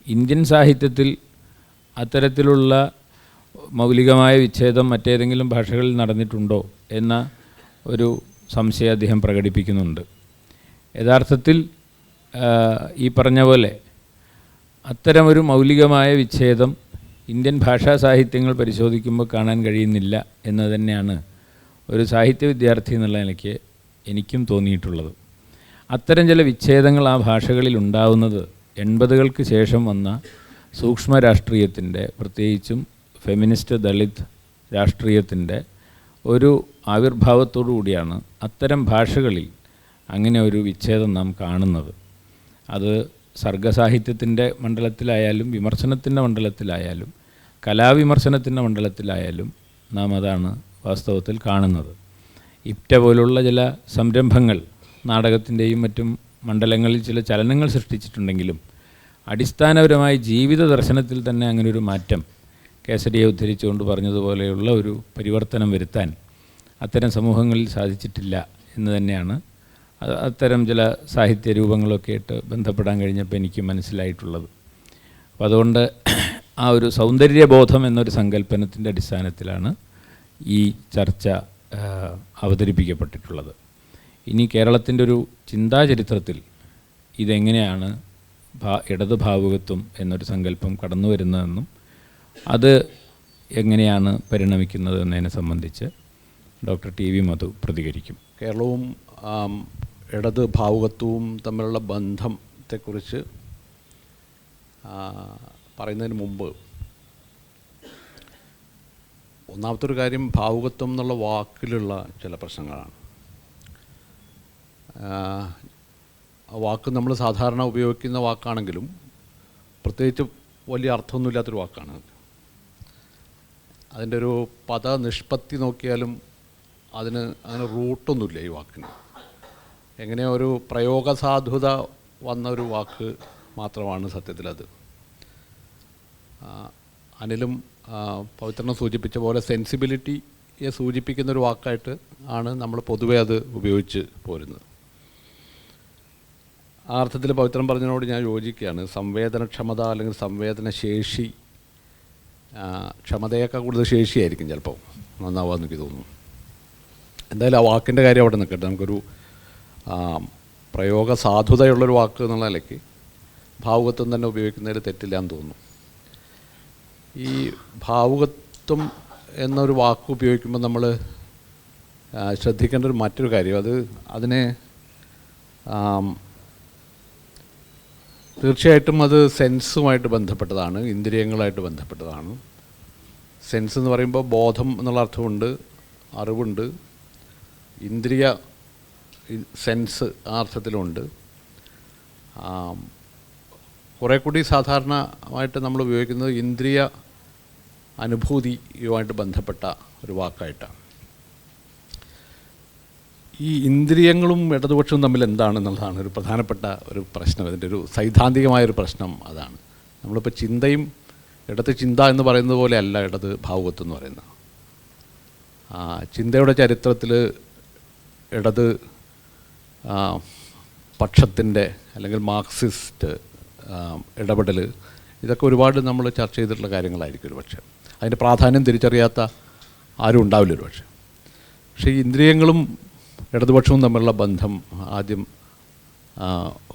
ഇന്ത്യൻ സാഹിത്യത്തിൽ അത്തരത്തിലുള്ള മൗലികമായ വിച്ഛേദം മറ്റേതെങ്കിലും ഭാഷകളിൽ നടന്നിട്ടുണ്ടോ എന്ന ഒരു സംശയം അദ്ദേഹം പ്രകടിപ്പിക്കുന്നുണ്ട്. യഥാർത്ഥത്തിൽ ഈ പറഞ്ഞ പോലെ അത്തരമൊരു മൗലികമായ വിച്ഛേദം ഇന്ത്യൻ ഭാഷാ സാഹിത്യങ്ങൾ പരിശോധിക്കുമ്പോൾ കാണാൻ കഴിയുന്നില്ല എന്ന് തന്നെയാണ് ഒരു സാഹിത്യ വിദ്യാർത്ഥി എന്നുള്ള നിലയ്ക്ക് എനിക്കും തോന്നിയിട്ടുള്ളത്. അത്തരം ചില വിച്ഛേദങ്ങൾ ആ ഭാഷകളിൽ ഉണ്ടാവുന്നത് 80കൾക്ക് ശേഷം വന്ന സൂക്ഷ്മ രാഷ്ട്രീയത്തിൻ്റെ, പ്രത്യേകിച്ചും ഫെമിനിസ്റ്റ് ദളിത് രാഷ്ട്രീയത്തിൻ്റെ ഒരു ആവിർഭാവത്തോടു കൂടിയാണ് അത്തരം ഭാഷകളിൽ അങ്ങനെ ഒരു വിച്ഛേദം നാം കാണുന്നത്. അത് സർഗസാഹിത്യത്തിൻ്റെ മണ്ഡലത്തിലായാലും വിമർശനത്തിൻ്റെ മണ്ഡലത്തിലായാലും കലാവിമർശനത്തിൻ്റെ മണ്ഡലത്തിലായാലും നാം അതാണ് വാസ്തവത്തിൽ കാണുന്നത്. ഇപ്റ്റ പോലുള്ള ചില സംരംഭങ്ങൾ നാടകത്തിൻ്റെയും മറ്റും മണ്ഡലങ്ങളിൽ ചില ചലനങ്ങൾ സൃഷ്ടിച്ചിട്ടുണ്ടെങ്കിലും അടിസ്ഥാനപരമായി ജീവിത ദർശനത്തിൽ തന്നെ അങ്ങനൊരു മാറ്റം കേസരിയെ ഉദ്ധരിച്ചുകൊണ്ട് പറഞ്ഞതുപോലെയുള്ള ഒരു പരിവർത്തനം വരുത്താൻ അത്തരം സമൂഹങ്ങളിൽ സാധിച്ചിട്ടില്ല എന്ന് തന്നെയാണ് അത്തരം ചില സാഹിത്യ രൂപങ്ങളൊക്കെ ആയിട്ട് ബന്ധപ്പെടാൻ കഴിഞ്ഞപ്പോൾ എനിക്ക് മനസ്സിലായിട്ടുള്ളത്. അപ്പോൾ അതുകൊണ്ട് ആ ഒരു സൗന്ദര്യബോധം എന്നൊരു സങ്കല്പനത്തിൻ്റെ അടിസ്ഥാനത്തിലാണ് ഈ ചർച്ച അവതരിപ്പിക്കപ്പെട്ടിട്ടുള്ളത്. ഇനി കേരളത്തിൻ്റെ ഒരു ചിന്താചരിത്രത്തിൽ ഇതെങ്ങനെയാണ് ഇടത് ഭാവുകത്വം എന്നൊരു സങ്കല്പം കടന്നു വരുന്നതെന്നും അത് എങ്ങനെയാണ് പരിണമിക്കുന്നത് എന്നതിനെ സംബന്ധിച്ച് ഡോക്ടർ ടി.വി. മധു പ്രതികരിക്കും. കേരളവും ഇടത് ഭാവുകത്വവും തമ്മിലുള്ള ബന്ധത്തെക്കുറിച്ച് പറയുന്നതിന് മുമ്പ് ഒന്നാമത്തെ ഒരു കാര്യം ഭാവുകത്വം എന്നുള്ള വാക്കിലുള്ള ചില പ്രശ്നങ്ങളാണ്. ആ വാക്ക് നമ്മൾ സാധാരണ ഉപയോഗിക്കുന്ന വാക്കാണെങ്കിലും പ്രത്യേകിച്ച് വലിയ അർത്ഥമൊന്നുമില്ലാത്തൊരു വാക്കാണ്. അതിൻ്റെ ഒരു പദനിഷ്പത്തി നോക്കിയാലും അതിന് അങ്ങനെ റൂട്ടൊന്നുമില്ല ഈ വാക്കിന്. എങ്ങനെ ഒരു പ്രയോഗസാധുത വന്ന ഒരു വാക്ക് മാത്രമാണ് സത്യത്തിലത്. അനിലും പവിത്രനെ സൂചിപ്പിച്ച പോലെ സെൻസിബിലിറ്റിയെ സൂചിപ്പിക്കുന്നൊരു വാക്കായിട്ട് ആണ് നമ്മൾ പൊതുവെ അത് ഉപയോഗിച്ച് പോരുന്നത്. ആ അർത്ഥത്തിൽ പവിത്രൻ പറഞ്ഞതിനോട് ഞാൻ യോജിക്കുകയാണ്. സംവേദനക്ഷമത അല്ലെങ്കിൽ സംവേദനശേഷി, ക്ഷമതയേക്കാൾ കൂടുതൽ ശേഷിയായിരിക്കും ചിലപ്പോൾ നന്നാവാമെന്ന് എനിക്ക് തോന്നുന്നു. എന്തായാലും ആ വാക്കിൻ്റെ കാര്യം അവിടെ നിൽക്കട്ടെ. നമുക്കൊരു പ്രയോഗ സാധുതയുള്ളൊരു വാക്ക് എന്നുള്ള നിലയ്ക്ക് ഭാവുകത്വം തന്നെ ഉപയോഗിക്കുന്നതിൽ തെറ്റില്ല എന്ന് തോന്നുന്നു. ഈ ഭാവുകത്വം എന്നൊരു വാക്ക് ഉപയോഗിക്കുമ്പോൾ നമ്മൾ ശ്രദ്ധിക്കേണ്ട ഒരു മറ്റൊരു കാര്യം, അതിനെ തീർച്ചയായിട്ടും അത് സെൻസുമായിട്ട് ബന്ധപ്പെട്ടതാണ്, ഇന്ദ്രിയങ്ങളായിട്ട് ബന്ധപ്പെട്ടതാണ്. സെൻസ് എന്ന് പറയുമ്പോൾ ബോധം എന്നുള്ള അർത്ഥമുണ്ട്, അറിവുണ്ട്, ഇന്ദ്രിയ സെൻസ് ആ അർത്ഥത്തിലുണ്ട്. കുറേ കൂടി സാധാരണമായിട്ട് നമ്മൾ ഉപയോഗിക്കുന്നത് ഇന്ദ്രിയ അനുഭൂതിയുമായിട്ട് ബന്ധപ്പെട്ട ഒരു വാക്കായിട്ടാണ്. ഈ ഇന്ദ്രിയങ്ങളും ഇടതുപക്ഷവും തമ്മിൽ എന്താണെന്നുള്ളതാണ് ഒരു പ്രധാനപ്പെട്ട ഒരു പ്രശ്നം. ഇതിൻ്റെ ഒരു സൈദ്ധാന്തികമായൊരു പ്രശ്നം അതാണ്. നമ്മളിപ്പോൾ ചിന്തയും ഇടത് ചിന്ത എന്ന് പറയുന്നത് പോലെ അല്ല ഇടത് ഭാവുകത്വം എന്ന് പറയുന്നത്. ചിന്തയുടെ ചരിത്രത്തിൽ ഇടത് പക്ഷത്തിൻ്റെ അല്ലെങ്കിൽ മാർക്സിസ്റ്റ് ഇടപെടൽ ഇതൊക്കെ ഒരുപാട് നമ്മൾ ചർച്ച ചെയ്തിട്ടുള്ള കാര്യങ്ങളായിരിക്കും ഒരു പക്ഷേ. അതിൻ്റെ പ്രാധാന്യം തിരിച്ചറിയാത്ത ആരും ഉണ്ടാവില്ല ഒരു പക്ഷേ. പക്ഷേ ഈ ഇന്ദ്രിയങ്ങളും ഇടതുപക്ഷവും തമ്മിലുള്ള ബന്ധം ആദ്യം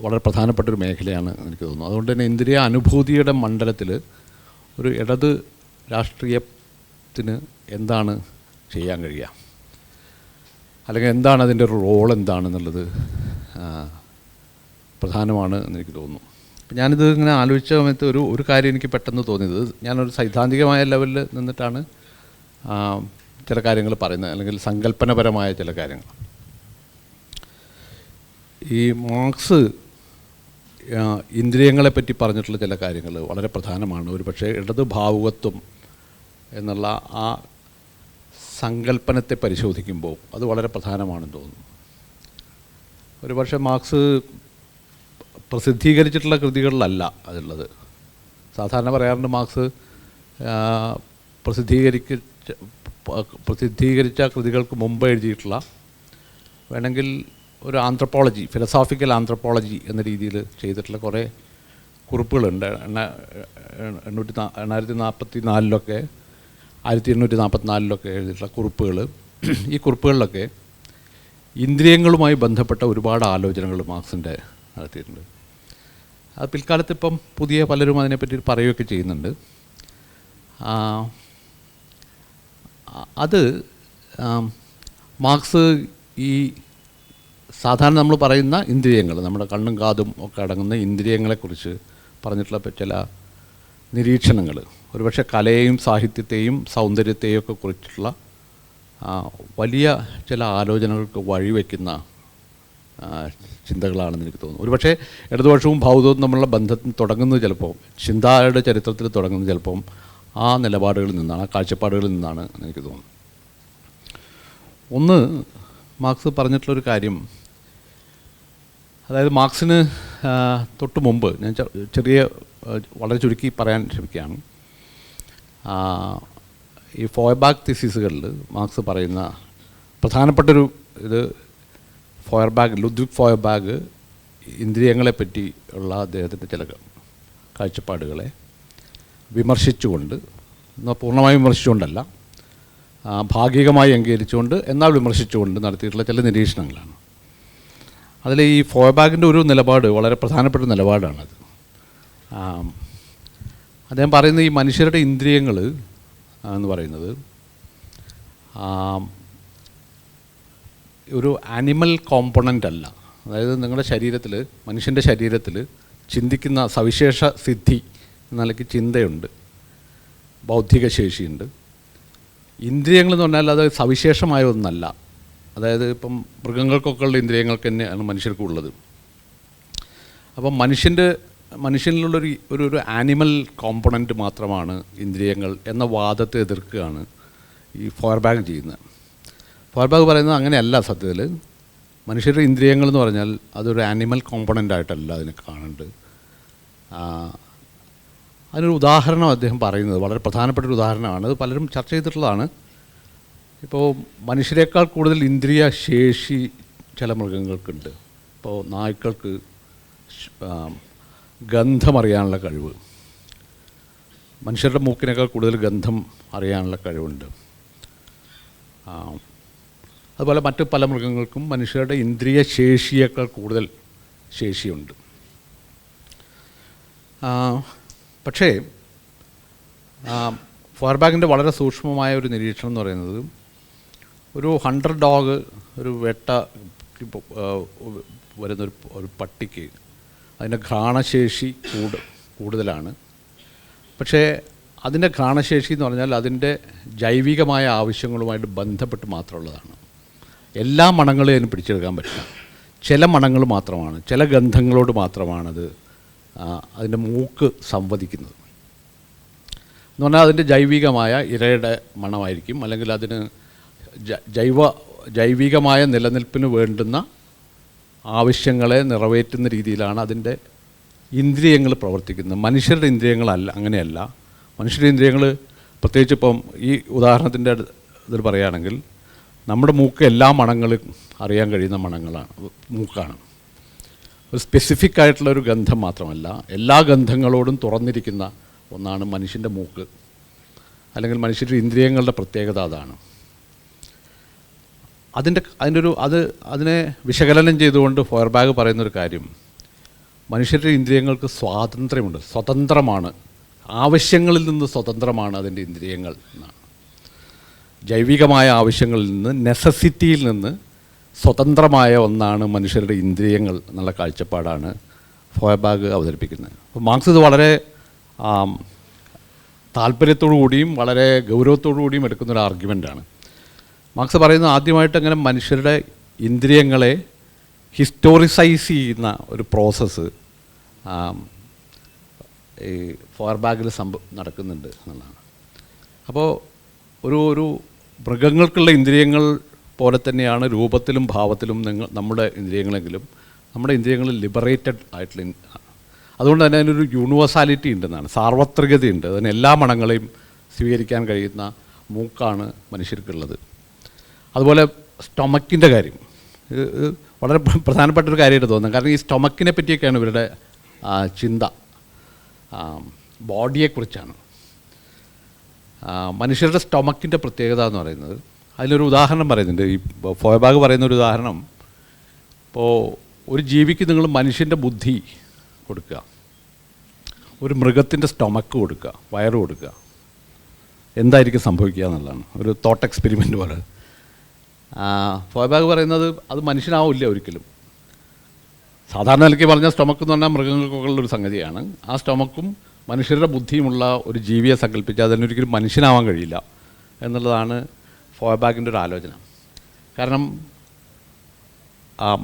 വളരെ പ്രധാനപ്പെട്ടൊരു മേഖലയാണ് എനിക്ക് തോന്നുന്നു. അതുകൊണ്ട് തന്നെ ഇന്ദ്രിയ അനുഭൂതിയുടെ മണ്ഡലത്തിൽ ഒരു ഇടത് രാഷ്ട്രീയത്തിന് എന്താണ് ചെയ്യാൻ കഴിയുക, അല്ലെങ്കിൽ എന്താണ് അതിൻ്റെ ഒരു റോൾ എന്താണെന്നുള്ളത് പ്രധാനമാണ് എന്നെനിക്ക് തോന്നുന്നു. അപ്പം ഞാനിത് ഇങ്ങനെ ആലോചിച്ച സമയത്ത് ഒരു കാര്യം എനിക്ക് പെട്ടെന്ന് തോന്നിയത്, ഞാനൊരു സൈദ്ധാന്തികമായ ലെവലിൽ നിന്നിട്ടാണ് ചില കാര്യങ്ങൾ പറയുന്നത്, അല്ലെങ്കിൽ സങ്കല്പനപരമായ ചില കാര്യങ്ങൾ. ഈ മാർക്സ് ഇന്ദ്രിയങ്ങളെപ്പറ്റി പറഞ്ഞിട്ടുള്ള ചില കാര്യങ്ങൾ വളരെ പ്രധാനമാണ്. ഒരു പക്ഷേ ഇടത് ഭാവുകത്വം എന്നുള്ള ആ സങ്കല്പനത്തെ പരിശോധിക്കുമ്പോൾ അത് വളരെ പ്രധാനമാണെന്ന് തോന്നുന്നു. ഒരു പക്ഷേ മാർക്സ് പ്രസിദ്ധീകരിച്ചിട്ടുള്ള കൃതികളിലല്ല അതുള്ളത്. സാധാരണ പറയാറുണ്ട് മാർക്സ് പ്രസിദ്ധീകരിച്ച കൃതികൾക്ക് മുമ്പ് എഴുതിയിട്ടുള്ള, വേണമെങ്കിൽ ഒരു ആന്ത്രപ്പോളജി, ഫിലോസോഫിക്കൽ ആന്ത്രപ്പോളജി എന്ന രീതിയിൽ ചെയ്തിട്ടുള്ള കുറേ കുറിപ്പുകളുണ്ട്. 1844 1844 എഴുതിയിട്ടുള്ള കുറിപ്പുകൾ. ഈ കുറിപ്പുകളിലൊക്കെ ഇന്ദ്രിയങ്ങളുമായി ബന്ധപ്പെട്ട ഒരുപാട് ആലോചനകൾ മാർക്സിൻ്റെ നടത്തിയിട്ടുണ്ട്. അത് പിൽക്കാലത്ത് ഇപ്പം പുതിയ പലരും അതിനെപ്പറ്റി പറയുകയൊക്കെ ചെയ്യുന്നുണ്ട്. അത് മാർക്സ് ഈ സാധാരണ നമ്മൾ പറയുന്ന ഇന്ദ്രിയങ്ങൾ, നമ്മുടെ കണ്ണും കാതും ഒക്കെ അടങ്ങുന്ന ഇന്ദ്രിയങ്ങളെക്കുറിച്ച് പറഞ്ഞിട്ടുള്ള ചില നിരീക്ഷണങ്ങൾ, ഒരുപക്ഷെ കലയെയും സാഹിത്യത്തെയും സൗന്ദര്യത്തെയും ഒക്കെ കുറിച്ചിട്ടുള്ള വലിയ ചില ആലോചനകൾക്ക് വഴിവെക്കുന്ന ചിന്തകളാണെന്ന് എനിക്ക് തോന്നുന്നു. ഒരുപക്ഷെ ഇടതുപക്ഷവും ബൗദ്ധവും തമ്മിലുള്ള ബന്ധത്തിൽ തുടങ്ങുന്നത് ചിലപ്പോൾ, ചിന്തയുടെ ചരിത്രത്തിൽ തുടങ്ങുന്നത് ചിലപ്പം ആ നിലപാടുകളിൽ നിന്നാണ്, ആ കാഴ്ചപ്പാടുകളിൽ നിന്നാണ് എനിക്ക് തോന്നുന്നു. ഒന്ന്, മാർക്സ് പറഞ്ഞിട്ടുള്ളൊരു കാര്യം, അതായത് മാർക്സിന് തൊട്ട് മുമ്പ്, ഞാൻ വളരെ ചുരുക്കി പറയാൻ ശ്രമിക്കുകയാണ്, ഈ ഫോയർബാഗ് തീസിസുകളിൽ മാർക്സ് പറയുന്ന പ്രധാനപ്പെട്ടൊരു ഇത്, ലുഡ്വിഗ് ഫോയർബാഗ് ഇന്ദ്രിയങ്ങളെപ്പറ്റി ഉള്ള അദ്ദേഹത്തിൻ്റെ ചില കാഴ്ചപ്പാടുകളെ വിമർശിച്ചുകൊണ്ട്, എന്നാൽ പൂർണ്ണമായും വിമർശിച്ചുകൊണ്ടല്ല, ഭാഗികമായി അംഗീകരിച്ചുകൊണ്ട് എന്നാൽ വിമർശിച്ചുകൊണ്ട് നടത്തിയിട്ടുള്ള ചില നിരീക്ഷണങ്ങളാണ്. അതിൽ ഈ ഫോയർബാഗിൻ്റെ ഒരു നിലപാട് വളരെ പ്രധാനപ്പെട്ട നിലപാടാണത്. അദ്ദേഹം പറയുന്നത് ഈ മനുഷ്യരുടെ ഇന്ദ്രിയങ്ങൾ എന്ന് പറയുന്നത് ഒരു ആനിമൽ കോമ്പണൻ്റ് അല്ല. അതായത് നിങ്ങളുടെ ശരീരത്തിൽ, മനുഷ്യൻ്റെ ശരീരത്തിൽ ചിന്തിക്കുന്ന സവിശേഷ സിദ്ധി എന്ന നിലയ്ക്ക് ചിന്തയുണ്ട്, ബൗദ്ധിക ശേഷിയുണ്ട്. ഇന്ദ്രിയങ്ങളെന്ന് പറഞ്ഞാൽ അത് സവിശേഷമായ ഒന്നല്ല. അതായത് ഇപ്പം മൃഗങ്ങൾക്കൊക്കെ ഉള്ള ഇന്ദ്രിയങ്ങൾക്ക് തന്നെയാണ് മനുഷ്യർക്കുള്ളത്. അപ്പം മനുഷ്യനിലുള്ളൊരു ഒരു ആനിമൽ കോമ്പണൻറ്റ് മാത്രമാണ് ഇന്ദ്രിയങ്ങൾ എന്ന വാദത്തെ എതിർക്കുകയാണ് ഈ ഫോയർബാഗ് ചെയ്യുന്നത്. ഫോയർബാഗ് പറയുന്നത് അങ്ങനെയല്ല. സത്യത്തിൽ മനുഷ്യരുടെ ഇന്ദ്രിയങ്ങൾ എന്ന് പറഞ്ഞാൽ അതൊരു ആനിമൽ കോമ്പണൻ്റ് ആയിട്ടല്ല അതിനെ കാണേണ്ടത്. അതിനൊരു ഉദാഹരണം അദ്ദേഹം പറയുന്നത് വളരെ പ്രധാനപ്പെട്ടൊരു ഉദാഹരണമാണ്. അത് പലരും ചർച്ച ചെയ്തിട്ടുള്ളതാണ്. ഇപ്പോൾ മനുഷ്യരെക്കാൾ കൂടുതൽ ഇന്ദ്രിയ ശേഷി ചില മൃഗങ്ങൾക്കുണ്ട്. ഇപ്പോൾ നായ്ക്കൾക്ക് ഗന്ധമറിയാനുള്ള കഴിവ്, മനുഷ്യരുടെ മൂക്കിനേക്കാൾ കൂടുതൽ ഗന്ധം അറിയാനുള്ള കഴിവുണ്ട്. അതുപോലെ മറ്റ് പല മൃഗങ്ങൾക്കും മനുഷ്യരുടെ ഇന്ദ്രിയ ശേഷിയേക്കാൾ കൂടുതൽ ശേഷിയുണ്ട്. പക്ഷേ ഫോയർബാഗിൻ്റെ വളരെ സൂക്ഷ്മമായ ഒരു നിരീക്ഷണം എന്ന് പറയുന്നത്, ഒരു ഹണ്ടർ ഡോഗ്, ഒരു വേട്ട വരുന്നൊരു പട്ടിക്ക് അതിൻ്റെ ഘ്രാണശേഷി കൂടുതലാണ്. പക്ഷേ അതിൻ്റെ ഘ്രാണശേഷി എന്ന് പറഞ്ഞാൽ അതിൻ്റെ ജൈവികമായ ആവശ്യങ്ങളുമായിട്ട് ബന്ധപ്പെട്ട് മാത്രമുള്ളതാണ്. എല്ലാ മണങ്ങളെയും അതിന് പിടിച്ചെടുക്കാൻ പറ്റില്ല. ചില മണങ്ങൾ മാത്രമാണ്, ചില ഗന്ധങ്ങളോട് മാത്രമാണത് അതിൻ്റെ മൂക്ക് സംവദിക്കുന്നത്. എന്ന് പറഞ്ഞാൽ അതിൻ്റെ ജൈവികമായ ഇരയുടെ മണമായിരിക്കും, അല്ലെങ്കിൽ അതിന് ജൈവികമായ നിലനിൽപ്പിന് വേണ്ടുന്ന ആവശ്യങ്ങളെ നിറവേറ്റുന്ന രീതിയിലാണ് അതിൻ്റെ ഇന്ദ്രിയങ്ങൾ പ്രവർത്തിക്കുന്നത്. മനുഷ്യരുടെ ഇന്ദ്രിയങ്ങളല്ല, അങ്ങനെയല്ല. മനുഷ്യരുടെ ഇന്ദ്രിയങ്ങൾ, പ്രത്യേകിച്ച് ഇപ്പം ഈ ഉദാഹരണത്തിൻ്റെ ഇതിൽ പറയുകയാണെങ്കിൽ, നമ്മുടെ മൂക്ക് എല്ലാ മണങ്ങളും അറിയാൻ കഴിയുന്ന മൂക്കാണ്. ഒരു സ്പെസിഫിക് ആയിട്ടുള്ളൊരു ഗന്ധം മാത്രമല്ല, എല്ലാ ഗന്ധങ്ങളോടും തുറന്നിരിക്കുന്ന ഒന്നാണ് മനുഷ്യൻ്റെ മൂക്ക്, അല്ലെങ്കിൽ മനുഷ്യരുടെ ഇന്ദ്രിയങ്ങളുടെ പ്രത്യേകത അതാണ്. അതിനെ വിശകലനം ചെയ്തുകൊണ്ട് ഫോയർബാഗ് പറയുന്നൊരു കാര്യം, മനുഷ്യരുടെ ഇന്ദ്രിയങ്ങൾക്ക് സ്വാതന്ത്ര്യമുണ്ട്, സ്വതന്ത്രമാണ്, ആവശ്യങ്ങളിൽ നിന്ന് സ്വതന്ത്രമാണ് അതിൻ്റെ ഇന്ദ്രിയങ്ങൾ എന്നാണ്. ജൈവികമായ ആവശ്യങ്ങളിൽ നിന്ന്, നെസസിറ്റിയിൽ നിന്ന് സ്വതന്ത്രമായ ഒന്നാണ് മനുഷ്യരുടെ ഇന്ദ്രിയങ്ങൾ എന്നുള്ള കാഴ്ചപ്പാടാണ് ഫോയർബാഗ് അവതരിപ്പിക്കുന്നത്. അപ്പോൾ മാർക്സ് ഇത് വളരെ താല്പര്യത്തോടു കൂടിയും വളരെ ഗൗരവത്തോടു കൂടിയും എടുക്കുന്നൊരു ആർഗ്യുമെൻ്റാണ്. മാർക്സ് പറയുന്നത്, ആദ്യമായിട്ട് അങ്ങനെ മനുഷ്യരുടെ ഇന്ദ്രിയങ്ങളെ ഹിസ്റ്റോറിസൈസ് ചെയ്യുന്ന ഒരു പ്രോസസ്സ് ഈ ഫോയർബാഗിൽ നടക്കുന്നുണ്ട് എന്നുള്ളതാണ്. അപ്പോൾ ഒരു മൃഗങ്ങൾക്കുള്ള ഇന്ദ്രിയങ്ങൾ പോലെ തന്നെയാണ് രൂപത്തിലും ഭാവത്തിലും നമ്മുടെ ഇന്ദ്രിയങ്ങളെങ്കിലും നമ്മുടെ ഇന്ദ്രിയങ്ങൾ ലിബറേറ്റഡ് ആയിട്ടുള്ള, അതുകൊണ്ട് തന്നെ അതിനൊരു യൂണിവേഴ്സാലിറ്റി ഉണ്ടെന്നാണ്, സാർവത്രികതയുണ്ട്. അതിന് എല്ലാ മണങ്ങളെയും സ്വീകരിക്കാൻ കഴിയുന്ന മൂക്കാണ് മനുഷ്യർക്കുള്ളത്. അതുപോലെ സ്റ്റൊമക്കിൻ്റെ കാര്യം, ഇത് വളരെ പ്രധാനപ്പെട്ടൊരു കാര്യമായിട്ട് തോന്നുന്നത്. കാരണം ഈ സ്റ്റൊമക്കിനെ പറ്റിയൊക്കെയാണ് ഇവരുടെ ചിന്ത, ബോഡിയെക്കുറിച്ചാണ്. മനുഷ്യരുടെ സ്റ്റൊമക്കിൻ്റെ പ്രത്യേകത എന്ന് പറയുന്നത്, അതിലൊരു ഉദാഹരണം പറയുന്നുണ്ട്. ഈ ഫോയർബാഗ് പറയുന്നൊരു ഉദാഹരണം, ഇപ്പോൾ ഒരു ജീവിക്ക് നിങ്ങൾ മനുഷ്യൻ്റെ ബുദ്ധി കൊടുക്കുക, ഒരു മൃഗത്തിൻ്റെ സ്റ്റൊമക്ക് കൊടുക്കുക, വയറ് കൊടുക്കുക, എന്തായിരിക്കും സംഭവിക്കുക എന്നുള്ളതാണ് ഒരു തോട്ട് എക്സ്പെരിമെൻ്റ് പോലെ. ഫോയ്ബാഗ് പറയുന്നത് അത് മനുഷ്യനാവില്ല ഒരിക്കലും. സാധാരണ നിലയ്ക്ക് പറഞ്ഞാൽ സ്റ്റൊമക്ക് എന്ന് പറഞ്ഞാൽ മൃഗങ്ങൾക്കൊക്കെ ഉള്ളൊരു സംഗതിയാണ്. ആ സ്റ്റൊമക്കും മനുഷ്യരുടെ ബുദ്ധിയുമുള്ള ഒരു ജീവിയെ സങ്കല്പിച്ചാൽ അതിനൊരിക്കലും മനുഷ്യനാവാൻ കഴിയില്ല എന്നുള്ളതാണ് ഫോയ്ബാഗിൻ്റെ ഒരു ആലോചന. കാരണം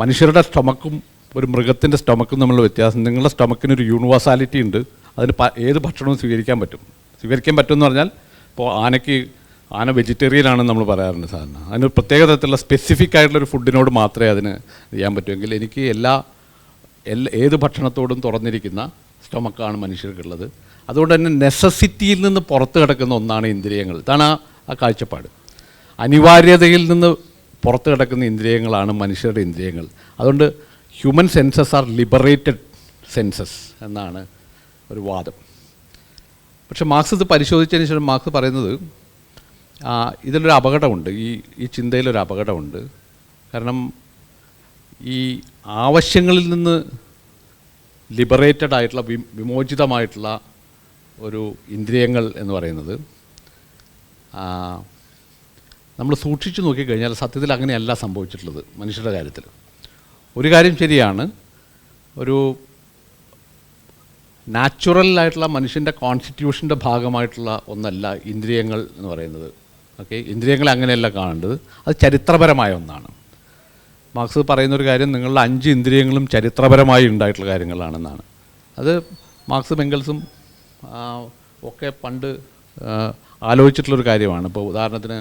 മനുഷ്യരുടെ സ്റ്റൊമക്കും ഒരു മൃഗത്തിൻ്റെ സ്റ്റൊമക്കും തമ്മിലുള്ള വ്യത്യാസം, നിങ്ങളുടെ സ്റ്റൊമക്കിനൊരു യൂണിവേഴ്സാലിറ്റി ഉണ്ട്. അതിന് ഏത് ഭക്ഷണവും സ്വീകരിക്കാൻ പറ്റും എന്ന് പറഞ്ഞാൽ ഇപ്പോൾ ആന വെജിറ്റേറിയൻ ആണെന്ന് നമ്മൾ പറയാറുണ്ട് സാധാരണ. അതിന് പ്രത്യേക തരത്തിലുള്ള സ്പെസിഫിക് ആയിട്ടുള്ളൊരു ഫുഡിനോട് മാത്രമേ അതിന് ചെയ്യാൻ പറ്റുമെങ്കിൽ എനിക്ക് ഏത് ഭക്ഷണത്തോടും തുറന്നിരിക്കുന്ന സ്റ്റൊമക്കാണ് മനുഷ്യർക്കുള്ളത്. അതുകൊണ്ട് തന്നെ നെസസിറ്റിയിൽ നിന്ന് പുറത്ത് കിടക്കുന്ന ഒന്നാണ് ഇന്ദ്രിയങ്ങൾ. ഇതാണ് ആ കാഴ്ചപ്പാട്. അനിവാര്യതയിൽ നിന്ന് പുറത്ത് കിടക്കുന്ന ഇന്ദ്രിയങ്ങളാണ് മനുഷ്യരുടെ ഇന്ദ്രിയങ്ങൾ. അതുകൊണ്ട് human census R liberated census എന്നാണ് ഒരു വാദം. പക്ഷെ മാർക്സ് ഇത് പരിശോധിച്ചതിന് ശേഷം മാർക്സ് പറയുന്നത് ഇതിലൊരു അപകടമുണ്ട്, ഈ ചിന്തയിലൊരു അപകടമുണ്ട്. കാരണം ഈ ആവശ്യങ്ങളിൽ നിന്ന് ലിബറേറ്റഡ് ആയിട്ടുള്ള വിമോചിതമായിട്ടുള്ള ഒരു ഇന്ദ്രിയങ്ങൾ എന്ന് പറയുന്നത് നമ്മൾ സൂക്ഷിച്ചു നോക്കിക്കഴിഞ്ഞാൽ സത്യത്തിൽ അങ്ങനെയല്ല സംഭവിച്ചിട്ടുള്ളത് മനുഷ്യരുടെ കാര്യത്തിൽ. ഒരു കാര്യം ശരിയാണ്, ഒരു നാച്ചുറലായിട്ടുള്ള മനുഷ്യൻ്റെ കോൺസ്റ്റിറ്റ്യൂഷൻ്റെ ഭാഗമായിട്ടുള്ള ഒന്നല്ല ഇന്ദ്രിയങ്ങൾ എന്ന് പറയുന്നത്. ഓക്കെ, ഇന്ദ്രിയങ്ങളെ അങ്ങനെയല്ല കാണേണ്ടത്, അത് ചരിത്രപരമായ ഒന്നാണ്. മാർക്സ് പറയുന്നൊരു കാര്യം, നിങ്ങളുടെ 5 ഇന്ദ്രിയങ്ങളും ചരിത്രപരമായി ഉണ്ടായിട്ടുള്ള കാര്യങ്ങളാണെന്നാണ്. അത് മാർക്സും എംഗൽസും ഒക്കെ പണ്ട് ആലോചിച്ചിട്ടുള്ളൊരു കാര്യമാണ്. ഇപ്പോൾ ഉദാഹരണത്തിന്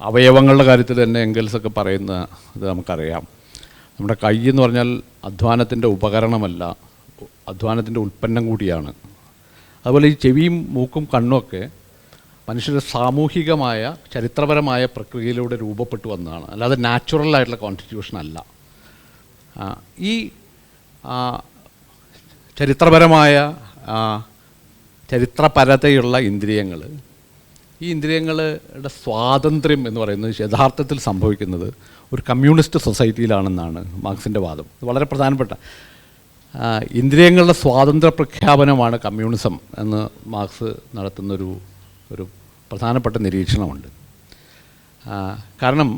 അവയവങ്ങളുടെ കാര്യത്തിൽ തന്നെ എംഗൽസൊക്കെ പറയുന്ന ഇത് നമുക്കറിയാം. നമ്മുടെ കൈ എന്ന് പറഞ്ഞാൽ അധ്വാനത്തിൻ്റെ ഉപകരണമല്ല, അധ്വാനത്തിൻ്റെ ഉൽപ്പന്നം കൂടിയാണ്. അതുപോലെ ഈ ചെവിയും മൂക്കും കണ്ണുമൊക്കെ മനുഷ്യരുടെ സാമൂഹികമായ ചരിത്രപരമായ പ്രക്രിയയിലൂടെ രൂപപ്പെട്ടു വന്നതാണ്, അല്ലാതെ നാച്ചുറലായിട്ടുള്ള കോൺസ്റ്റിറ്റ്യൂഷൻ അല്ല. ഈ ചരിത്രപരമായ ചരിത്രപരതയുള്ള ഇന്ദ്രിയങ്ങൾ, ഈ ഇന്ദ്രിയങ്ങളുടെ സ്വാതന്ത്ര്യം എന്ന് പറയുന്നത് യഥാർത്ഥത്തിൽ സംഭവിക്കുന്നത് ഒരു കമ്മ്യൂണിസ്റ്റ് സൊസൈറ്റിയിലാണെന്നാണ് മാർക്സിൻ്റെ വാദം. ഇത് വളരെ പ്രധാനപ്പെട്ട ഇന്ദ്രിയങ്ങളുടെ സ്വാതന്ത്ര്യ പ്രഖ്യാപനമാണ് കമ്മ്യൂണിസം എന്ന് മാർക്സ് നടത്തുന്നൊരു പ്രധാനപ്പെട്ട നിരീക്ഷണമുണ്ട്. കാരണം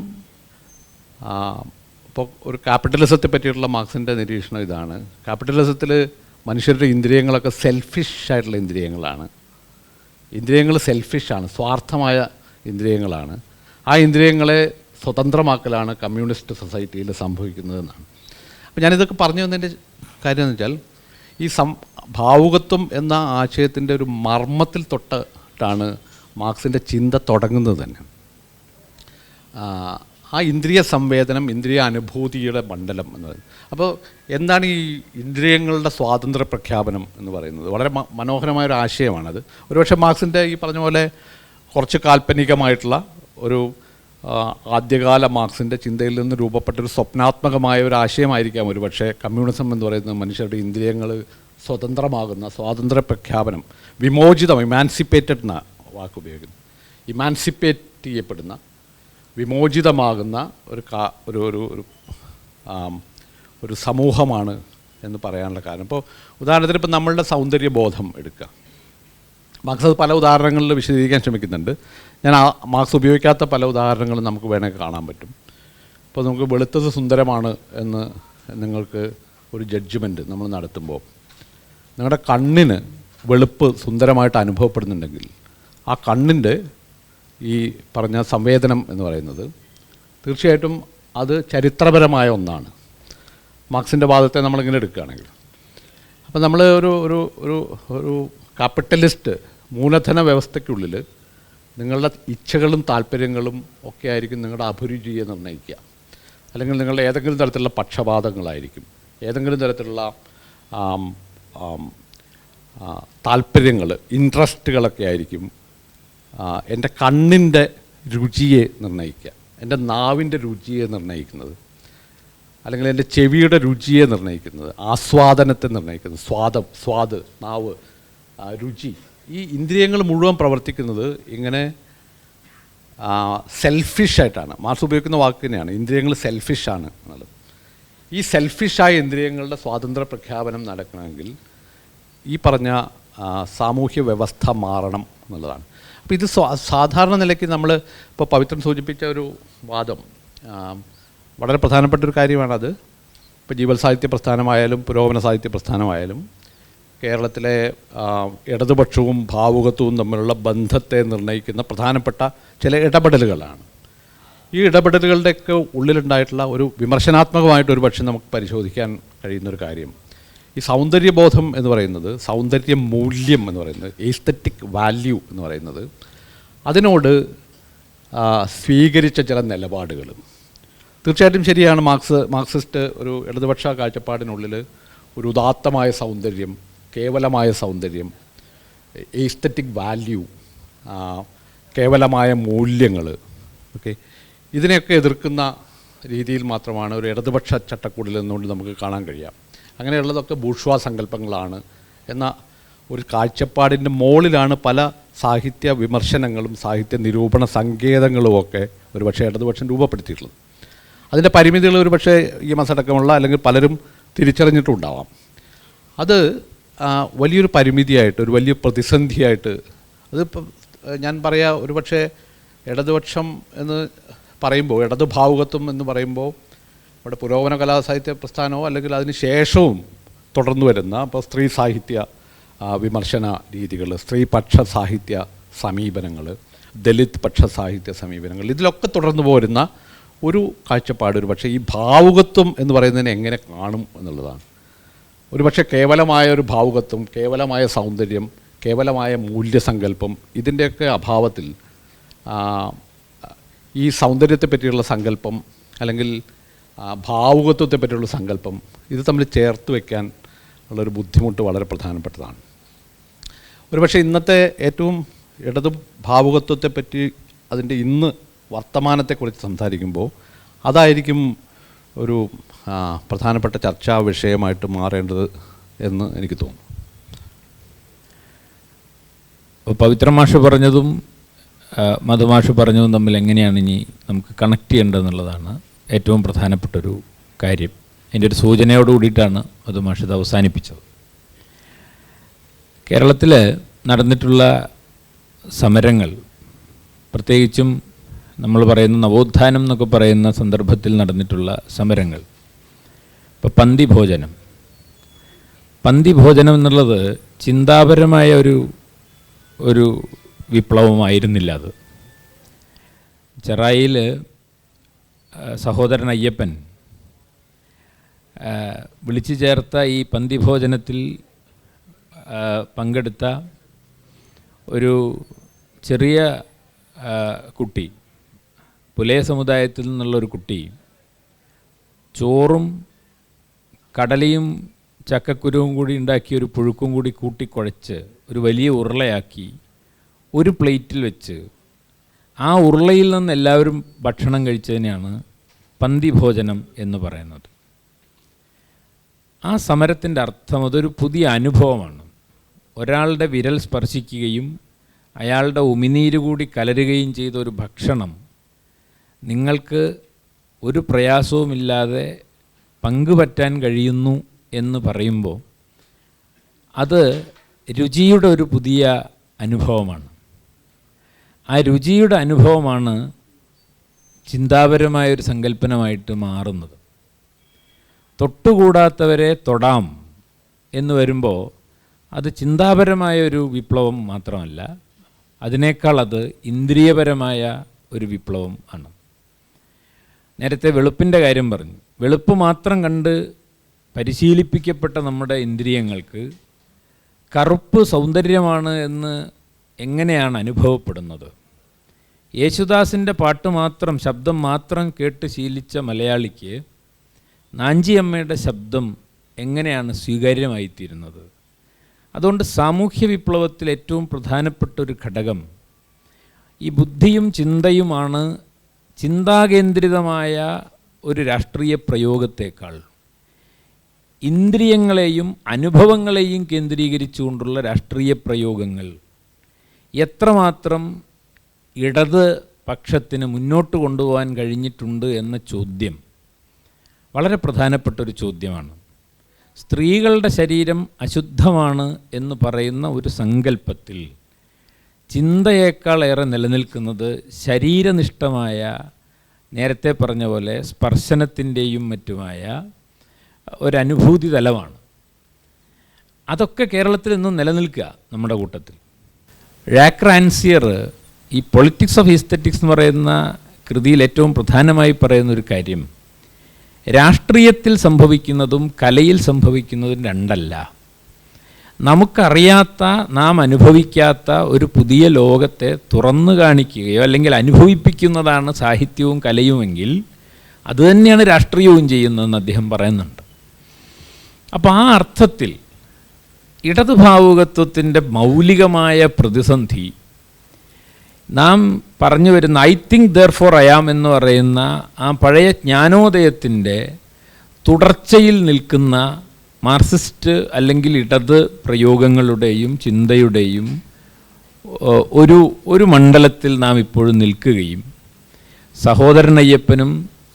ഇപ്പോൾ ഒരു ക്യാപിറ്റലിസത്തെ പറ്റിയിട്ടുള്ള മാർക്സിൻ്റെ നിരീക്ഷണം ഇതാണ്. ക്യാപിറ്റലിസത്തിൽ മനുഷ്യരുടെ ഇന്ദ്രിയങ്ങളൊക്കെ സെൽഫിഷായിട്ടുള്ള ഇന്ദ്രിയങ്ങളാണ്. ഇന്ദ്രിയങ്ങൾ സെൽഫിഷാണ്, സ്വാർത്ഥമായ ഇന്ദ്രിയങ്ങളാണ്. ആ ഇന്ദ്രിയങ്ങളെ സ്വതന്ത്രമാക്കലാണ് കമ്മ്യൂണിസ്റ്റ് സൊസൈറ്റിയിൽ സംഭവിക്കുന്നതെന്നാണ്. അപ്പോൾ ഞാനിതൊക്കെ പറഞ്ഞു വന്നതിൻ്റെ കാര്യം എന്ന് വെച്ചാൽ, ഈ ഭാവുകത്വം എന്ന ആശയത്തിൻ്റെ ഒരു മർമ്മത്തിൽ തൊട്ടിട്ടാണ് മാർക്സിൻ്റെ ചിന്ത തുടങ്ങുന്നത് തന്നെ. ആ ഇന്ദ്രിയ സംവേദനം, ഇന്ദ്രിയ അനുഭൂതിയുടെ മണ്ഡലം എന്നത്. അപ്പോൾ എന്താണ് ഈ ഇന്ദ്രിയങ്ങളുടെ സ്വാതന്ത്ര്യ പ്രഖ്യാപനം എന്ന് പറയുന്നത്? വളരെ മനോഹരമായൊരു ആശയമാണത്. ഒരുപക്ഷെ മാർക്സിൻ്റെ ഈ പറഞ്ഞ പോലെ കുറച്ച് കാൽപ്പനികമായിട്ടുള്ള ഒരു ആദ്യകാല മാർക്സിൻ്റെ ചിന്തയിൽ നിന്ന് രൂപപ്പെട്ടൊരു സ്വപ്നാത്മകമായ ഒരു ആശയമായിരിക്കാം ഒരുപക്ഷെ കമ്മ്യൂണിസം എന്ന് പറയുന്നത്. മനുഷ്യരുടെ ഇന്ദ്രിയങ്ങൾ സ്വതന്ത്രമാകുന്ന സ്വാതന്ത്ര്യ പ്രഖ്യാപനം, വിമോചിതം, ഇമാൻസിപ്പേറ്റഡ് എന്ന വാക്ക് ഉപയോഗിക്കുന്നു. ഇമാൻസിപ്പേറ്റ് ചെയ്യപ്പെടുന്ന, വിമോചിതമാകുന്ന ഒരു സമൂഹമാണ് എന്ന് പറയാനുള്ള കാരണം. ഇപ്പോൾ ഉദാഹരണത്തിന് ഇപ്പോൾ നമ്മളുടെ സൗന്ദര്യബോധം എടുക്കുക. മാർക്സ് അത് പല ഉദാഹരണങ്ങളിൽ വിശദീകരിക്കാൻ ശ്രമിക്കുന്നുണ്ട്. ഞാൻ മാർക്സ് ഉപയോഗിക്കാത്ത പല ഉദാഹരണങ്ങളും നമുക്ക് വേണമെങ്കിൽ കാണാൻ പറ്റും. ഇപ്പോൾ നമുക്ക് വെളുത്തത് സുന്ദരമാണ് എന്ന് നിങ്ങൾക്ക് ഒരു ജഡ്ജ്മെൻറ്റ് നമ്മൾ നടത്തുമ്പോൾ നിങ്ങളുടെ കണ്ണിന് വെളുപ്പ് സുന്ദരമായിട്ട് അനുഭവപ്പെടുന്നുണ്ടെങ്കിൽ ആ കണ്ണിൻ്റെ ഈ പറഞ്ഞ സംവേദനം എന്ന് പറയുന്നത് തീർച്ചയായിട്ടും അത് ചരിത്രപരമായ ഒന്നാണ്. മാർക്സിൻ്റെ വാദത്തെ നമ്മളിങ്ങനെ എടുക്കുകയാണെങ്കിൽ, അപ്പോൾ നമ്മൾ ഒരു ക്യാപിറ്റലിസ്റ്റ് മൂലധന വ്യവസ്ഥയ്ക്കുള്ളിൽ നിങ്ങളുടെ ഇച്ഛകളും താല്പര്യങ്ങളും ഒക്കെ ആയിരിക്കും നിങ്ങളുടെ അഭിരുചിയെ നിർണ്ണയിക്കുക. അല്ലെങ്കിൽ നിങ്ങളുടെ ഏതെങ്കിലും തരത്തിലുള്ള പക്ഷപാതങ്ങളായിരിക്കും, ഏതെങ്കിലും തരത്തിലുള്ള താല്പര്യങ്ങൾ, ഇൻട്രസ്റ്റുകളൊക്കെ ആയിരിക്കും എൻ്റെ കണ്ണിൻ്റെ രുചിയെ നിർണ്ണയിക്കുക, എൻ്റെ നാവിൻ്റെ രുചിയെ നിർണ്ണയിക്കുന്നത്, അല്ലെങ്കിൽ എൻ്റെ ചെവിയുടെ രുചിയെ നിർണ്ണയിക്കുന്നത്, ആസ്വാദനത്തെ നിർണ്ണയിക്കുന്നത്, സ്വാദ്, നാവ്, രുചി. ഈ ഇന്ദ്രിയങ്ങൾ മുഴുവൻ പ്രവർത്തിക്കുന്നത് ഇങ്ങനെ സെൽഫിഷായിട്ടാണ്. മാർക്സ് ഉപയോഗിക്കുന്ന വാക്ക് തന്നെയാണ്, ഇന്ദ്രിയങ്ങൾ സെൽഫിഷാണ് എന്നുള്ളത്. ഈ സെൽഫിഷായ ഇന്ദ്രിയങ്ങളുടെ സ്വാതന്ത്ര്യ പ്രഖ്യാപനം നടക്കണമെങ്കിൽ ഈ പറഞ്ഞ സാമൂഹ്യ വ്യവസ്ഥ മാറണം എന്നുള്ളതാണ്. അപ്പോൾ ഇത് സാധാരണ നിലയ്ക്ക് നമ്മൾ ഇപ്പോൾ പവിത്രൻ സൂചിപ്പിച്ച ഒരു വാദം വളരെ പ്രധാനപ്പെട്ടൊരു കാര്യമാണത്. ഇപ്പോൾ ജീവൽ സാഹിത്യ പ്രസ്ഥാനമായാലും പുരോഗമന സാഹിത്യ പ്രസ്ഥാനമായാലും കേരളത്തിലെ ഇടതുപക്ഷവും ഭാവുകത്വവും തമ്മിലുള്ള ബന്ധത്തെ നിർണ്ണയിക്കുന്ന പ്രധാനപ്പെട്ട ചില ഇടപെടലുകളാണ്. ഈ ഇടപെടലുകളുടെയൊക്കെ ഉള്ളിലുണ്ടായിട്ടുള്ള ഒരു വിമർശനാത്മകമായിട്ടൊരു പക്ഷേ നമുക്ക് പരിശോധിക്കാൻ കഴിയുന്നൊരു കാര്യം, ഈ സൗന്ദര്യബോധം എന്ന് പറയുന്നത്, സൗന്ദര്യ മൂല്യം എന്ന് പറയുന്നത്, എസ്തെറ്റിക് വാല്യൂ എന്ന് പറയുന്നത്, അതിനോട് സ്വീകരിച്ച ചില നിലപാടുകൾ തീർച്ചയായിട്ടും ശരിയാണ്. മാർക്സിസ്റ്റ് ഒരു ഇടതുപക്ഷ കാഴ്ചപ്പാടിനുള്ളിൽ ഒരു ഉദാത്തമായ സൗന്ദര്യം, കേവലമായ സൗന്ദര്യം, എസ്തെറ്റിക് വാല്യൂ, കേവലമായ മൂല്യങ്ങൾ, ഓക്കെ, ഇതിനെയൊക്കെ എതിർക്കുന്ന രീതിയിൽ മാത്രമാണ് ഒരു ഇടതുപക്ഷ ചട്ടക്കൂടിൽ നിന്നുകൊണ്ട് നമുക്ക് കാണാൻ കഴിയാം. അങ്ങനെയുള്ളതൊക്കെ ബൂർഷ്വാ സങ്കല്പങ്ങളാണ് എന്ന ഒരു കാഴ്ചപ്പാടിൻ്റെ മുകളിലാണ് പല സാഹിത്യ വിമർശനങ്ങളും സാഹിത്യ നിരൂപണ സങ്കേതങ്ങളുമൊക്കെ ഒരുപക്ഷെ ഇടതുപക്ഷം രൂപപ്പെടുത്തിയിട്ടുള്ളത്. അതിൻ്റെ പരിമിതികൾ ഒരുപക്ഷെ ഈ മസടക്കമുള്ള അല്ലെങ്കിൽ പലരും തിരിച്ചറിഞ്ഞിട്ടുണ്ടാവാം. അത് വലിയൊരു പരിമിതിയായിട്ട്, ഒരു വലിയ പ്രതിസന്ധിയായിട്ട്, അതിപ്പോൾ ഞാൻ പറയാം, ഒരുപക്ഷെ ഇടതുപക്ഷം എന്ന് പറയുമ്പോൾ, ഇടതു ഭാവുകത്വം എന്ന് പറയുമ്പോൾ ഇവിടെ പുരോഗമന കലാസാഹിത്യ പ്രസ്ഥാനമോ അല്ലെങ്കിൽ അതിന് ശേഷവും തുടർന്നു വരുന്ന ഇപ്പോൾ സ്ത്രീ സാഹിത്യ വിമർശന രീതികൾ, സ്ത്രീപക്ഷ സാഹിത്യ സമീപനങ്ങൾ, ദലിത് പക്ഷ സാഹിത്യ സമീപനങ്ങൾ, ഇതിലൊക്കെ തുടർന്നു പോരുന്ന ഒരു കാഴ്ചപ്പാട് ഒരു പക്ഷേ ഈ ഭാവുകത്വം എന്ന് പറയുന്നതിനെ എങ്ങനെ കാണും എന്നുള്ളതാണ്. ഒരുപക്ഷെ കേവലമായ ഒരു ഭാവുകത്വം, കേവലമായ സൗന്ദര്യം, കേവലമായ മൂല്യസങ്കല്പം, ഇതിൻ്റെയൊക്കെ അഭാവത്തിൽ ഈ സൗന്ദര്യത്തെ പറ്റിയുള്ള സങ്കല്പം അല്ലെങ്കിൽ ഭാവുകത്വത്തെ പറ്റിയുള്ള സങ്കല്പം, ഇത് തമ്മിൽ ചേർത്ത് വയ്ക്കാൻ ഉള്ളൊരു ബുദ്ധിമുട്ട് വളരെ പ്രധാനപ്പെട്ടതാണ്. ഒരുപക്ഷെ ഇന്നത്തെ ഏറ്റവും ഇടതു ഭാവുകത്വത്തെപ്പറ്റി അതിൻ്റെ ഇന്ന് വർത്തമാനത്തെക്കുറിച്ച് സംസാരിക്കുമ്പോൾ അതായിരിക്കും ഒരു പ്രധാനപ്പെട്ട ചർച്ചാ വിഷയമായിട്ട് മാറേണ്ടത് എന്ന് എനിക്ക് തോന്നുന്നു. പവിത്ര മാഷ് പറഞ്ഞതും മധുമാഷ് പറഞ്ഞതും തമ്മിൽ എങ്ങനെയാണ് ഇനി നമുക്ക് കണക്ട് ചെയ്യേണ്ടതെന്നുള്ളതാണ് ഏറ്റവും പ്രധാനപ്പെട്ടൊരു കാര്യം. അതിൻ്റെ ഒരു സൂചനയോട് കൂടിയിട്ടാണ് മധുമാഷ് ഇത് അവസാനിപ്പിച്ചത്. കേരളത്തിൽ നടന്നിട്ടുള്ള സമരങ്ങൾ, പ്രത്യേകിച്ചും നമ്മൾ പറയുന്ന നവോത്ഥാനം എന്നൊക്കെ പറയുന്ന സന്ദർഭത്തിൽ നടന്നിട്ടുള്ള സമരങ്ങൾ, ഇപ്പോൾ പന്തിഭോജനം എന്നുള്ളത് ചിന്താപരമായ ഒരു വിപ്ലവമായിരുന്നില്ല. അത് ചെറായിയിൽ സഹോദരൻ അയ്യപ്പൻ വിളിച്ചു ചേർത്ത ഈ പന്തിഭോജനത്തിൽ പങ്കെടുത്ത ഒരു ചെറിയ കുട്ടി, പുലയ സമുദായത്തിൽ നിന്നുള്ളൊരു കുട്ടി, ചോറും കടലയും ചക്കക്കുരുവും കൂടി ഉണ്ടാക്കി ഒരു പുഴുക്കും കൂടി കൂട്ടിക്കുഴച്ച് ഒരു വലിയ ഉരുളയാക്കി ഒരു പ്ലേറ്റിൽ വെച്ച് ആ ഉരുളയിൽ നിന്ന് എല്ലാവരും ഭക്ഷണം കഴിച്ചതിനെയാണ് പന്തിഭോജനം എന്ന് പറയുന്നത്. ആ സമരത്തിൻ്റെ അർത്ഥം അതൊരു പുതിയ അനുഭവമാണ്. ഒരാളുടെ വിരൽ സ്പർശിക്കുകയും അയാളുടെ ഉമിനീര് കൂടി കലരുകയും ചെയ്ത ഒരു ഭക്ഷണം നിങ്ങൾക്ക് ഒരു പ്രയാസവുമില്ലാതെ പങ്കുപറ്റാൻ കഴിയുന്നു എന്ന് പറയുമ്പോൾ അത് രുചിയുടെ ഒരു പുതിയ അനുഭവമാണ്. ആ രുചിയുടെ അനുഭവമാണ് ചിന്താപരമായൊരു സങ്കല്പനമായിട്ട് മാറുന്നത്. തൊട്ടുകൂടാത്തവരെ തൊടാം എന്ന് വരുമ്പോൾ അത് ചിന്താപരമായൊരു വിപ്ലവം മാത്രമല്ല, അതിനേക്കാൾ അത് ഇന്ദ്രിയപരമായ ഒരു വിപ്ലവം ആണ്. നേരത്തെ വെളുപ്പിൻ്റെ കാര്യം പറഞ്ഞു. വെളുപ്പ് മാത്രം കണ്ട് പരിശീലിപ്പിക്കപ്പെട്ട നമ്മുടെ ഇന്ദ്രിയങ്ങൾക്ക് കറുപ്പ് സൗന്ദര്യമാണ് എന്ന് എങ്ങനെയാണ് അനുഭവപ്പെടുന്നത്? യേശുദാസിൻ്റെ പാട്ട് മാത്രം, ശബ്ദം മാത്രം കേട്ട് ശീലിച്ച മലയാളിക്ക് നാഞ്ചിയമ്മയുടെ ശബ്ദം എങ്ങനെയാണ് സ്വീകാര്യമായിത്തീരുന്നത്? അതുകൊണ്ട് സാമൂഹ്യ വിപ്ലവത്തിൽ ഏറ്റവും പ്രധാനപ്പെട്ട ഒരു ഘടകം ഈ ബുദ്ധിയും ചിന്തയുമാണ്. ചിന്താകേന്ദ്രിതമായ ഒരു രാഷ്ട്രീയ പ്രയോഗത്തേക്കാൾ ഇന്ദ്രിയങ്ങളെയും അനുഭവങ്ങളെയും കേന്ദ്രീകരിച്ചുകൊണ്ടുള്ള രാഷ്ട്രീയ പ്രയോഗങ്ങൾ എത്രമാത്രം ഇടത് പക്ഷത്തിന് മുന്നോട്ട് കൊണ്ടുപോകാൻ കഴിഞ്ഞിട്ടുണ്ട് എന്ന ചോദ്യം വളരെ പ്രധാനപ്പെട്ടൊരു ചോദ്യമാണ്. സ്ത്രീകളുടെ ശരീരം അശുദ്ധമാണ് എന്ന് പറയുന്ന ഒരു സങ്കല്പത്തിൽ ചിന്തയേക്കാളേറെ നിലനിൽക്കുന്നത് ശരീരനിഷ്ഠമായ, നേരത്തെ പറഞ്ഞ പോലെ സ്പർശനത്തിൻ്റെയും മറ്റുമായ ഒരനുഭൂതി തലമാണ്. അതൊക്കെ കേരളത്തിൽ ഇന്നും നിലനിൽക്കുക നമ്മുടെ കൂട്ടത്തിൽ. ജാക്ക് റാൻസിയർ ഈ പൊളിറ്റിക്സ് ഓഫ് ഈസ്തെറ്റിക്സ് എന്ന് പറയുന്ന കൃതിയിൽ ഏറ്റവും പ്രധാനമായി പറയുന്നൊരു കാര്യം, രാഷ്ട്രീയത്തിൽ സംഭവിക്കുന്നതും കലയിൽ സംഭവിക്കുന്നതും രണ്ടല്ല. നമുക്കറിയാത്ത, നാം അനുഭവിക്കാത്ത ഒരു പുതിയ ലോകത്തെ തുറന്നു കാണിക്കുകയോ അല്ലെങ്കിൽ അനുഭവിപ്പിക്കുന്നതാണ് സാഹിത്യവും കലയുമെങ്കിൽ അതുതന്നെയാണ് രാഷ്ട്രീയവും ചെയ്യുന്നതെന്ന് അദ്ദേഹം പറയുന്നുണ്ട്. അപ്പോൾ ആ അർത്ഥത്തിൽ ഇടതുഭാവുകത്വത്തിൻ്റെ മൗലികമായ പ്രതിസന്ധി നാം പറഞ്ഞു വരുന്ന I think therefore I am എന്ന് പറയുന്ന ആ പഴയ ജ്ഞാനോദയത്തിൻ്റെ തുടർച്ചയിൽ നിൽക്കുന്ന മാർക്സിസ്റ്റ് അല്ലെങ്കിൽ പ്രയോഗങ്ങളുടെയും ചിന്തയുടെയും ഒരു മണ്ഡലത്തിൽ നാം ഇപ്പോഴും നിൽക്കുകയും സഹോദരൻ അയ്യപ്പനും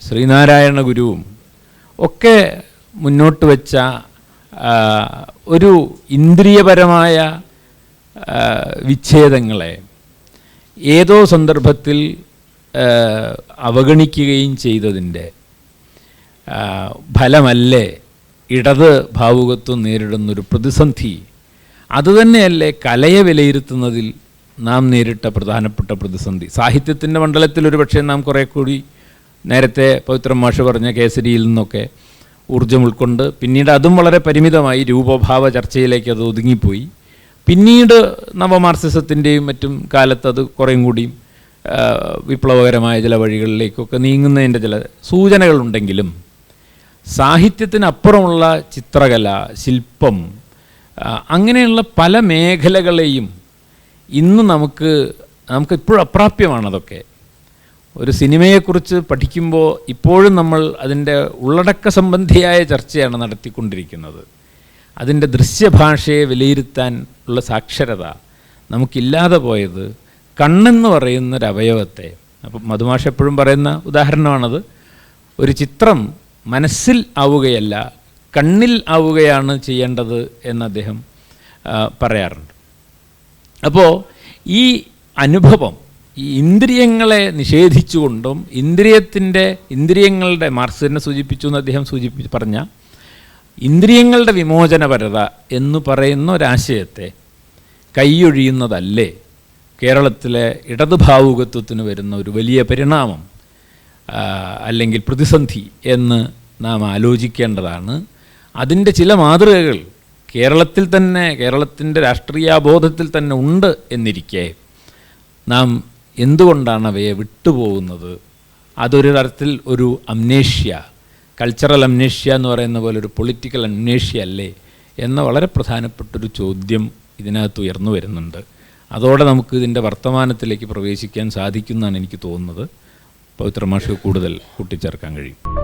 ശ്രീനാരായണ ഗുരുവും ഒക്കെ മുന്നോട്ട് വെച്ച ഒരു ഇന്ദ്രിയപരമായ വിച്ഛേദങ്ങളെ ഏതോ സന്ദർഭത്തിൽ അവഗണിക്കുകയും ചെയ്തതിൻ്റെ ഫലമല്ലേ ഇടത് ഭാവുകത്വം നേരിടുന്നൊരു പ്രതിസന്ധി? അതുതന്നെയല്ലേ കലയെ വിലയിരുത്തുന്നതിൽ നാം നേരിട്ട പ്രധാനപ്പെട്ട പ്രതിസന്ധി? സാഹിത്യത്തിൻ്റെ മണ്ഡലത്തിൽ ഒരു പക്ഷേ നാം കുറേ കൂടി നേരത്തെ പവിത്രൻ മാഷ് പറഞ്ഞ കേസരിയിൽ നിന്നൊക്കെ ഊർജ്ജം ഉൾക്കൊണ്ട് പിന്നീട് അതും വളരെ പരിമിതമായി രൂപഭാവ ചർച്ചയിലേക്ക് അത് ഒതുങ്ങിപ്പോയി. പിന്നീട് നവമാർക്സിസത്തിൻ്റെയും മറ്റും കാലത്ത് അത് കുറേയും കൂടിയും വിപ്ലവകരമായ ചില വഴികളിലേക്കൊക്കെ നീങ്ങുന്നതിൻ്റെ ചില സൂചനകളുണ്ടെങ്കിലും സാഹിത്യത്തിനപ്പുറമുള്ള ചിത്രകല, ശില്പം, അങ്ങനെയുള്ള പല മേഖലകളെയും ഇന്ന് നമുക്കിപ്പോഴും അപ്രാപ്യമാണതൊക്കെ. ഒരു സിനിമയെക്കുറിച്ച് പഠിക്കുമ്പോൾ ഇപ്പോഴും നമ്മൾ അതിൻ്റെ ഉള്ളടക്ക സംബന്ധിയായ ചർച്ചയാണ് നടത്തിക്കൊണ്ടിരിക്കുന്നത്. അതിൻ്റെ ദൃശ്യഭാഷയെ വിലയിരുത്താൻ ഉള്ള സാക്ഷരത നമുക്കില്ലാതെ പോയത് കണ്ണെന്ന് പറയുന്നൊരവയവത്തെ, അപ്പം മധുമാഷ് എപ്പോഴും പറയുന്ന ഉദാഹരണമാണത്. ഒരു ചിത്രം മനസ്സിൽ ആവുകയല്ല, കണ്ണിൽ ആവുകയാണ് ചെയ്യേണ്ടത് എന്ന് അദ്ദേഹം പറയാറുണ്ട്. അപ്പോൾ ഈ അനുഭവം ഈ ഇന്ദ്രിയങ്ങളെ നിഷേധിച്ചുകൊണ്ടും ഇന്ദ്രിയങ്ങളുടെ മാർക്സ് തന്നെ സൂചിപ്പിച്ചു എന്ന് അദ്ദേഹം പറഞ്ഞ ഇന്ദ്രിയങ്ങളുടെ വിമോചനപരത എന്ന് പറയുന്ന ഒരാശയത്തെ കൈയൊഴിയുന്നതല്ലേ കേരളത്തിലെ ഇടതുഭാവുകത്വത്തിന് വരുന്ന ഒരു വലിയ പരിണാമം അല്ലെങ്കിൽ പ്രതിസന്ധി എന്ന് നാം ആലോചിക്കേണ്ടതാണ്. അതിൻ്റെ ചില മാതൃകകൾ കേരളത്തിൻ്റെ രാഷ്ട്രീയാബോധത്തിൽ തന്നെ ഉണ്ട് എന്നിരിക്കെ നാം എന്തുകൊണ്ടാണ് അവയെ വിട്ടുപോകുന്നത്? അതൊരു തരത്തിൽ ഒരു അംനേഷ്യ, കൾച്ചറൽ അംനേഷ്യ എന്ന് പറയുന്ന പോലെ ഒരു പൊളിറ്റിക്കൽ അംനേഷ്യ അല്ലേ എന്ന വളരെ പ്രധാനപ്പെട്ടൊരു ചോദ്യം ഇതിനകത്ത് ഉയർന്നു വരുന്നുണ്ട്. അതോടെ നമുക്ക് ഇതിൻ്റെ വർത്തമാനത്തിലേക്ക് പ്രവേശിക്കാൻ സാധിക്കുമെന്നാണ് എനിക്ക് തോന്നുന്നത്. പവിത്ര മാഷ് കൂടുതൽ കൂട്ടിച്ചേർക്കാൻ കഴിയും.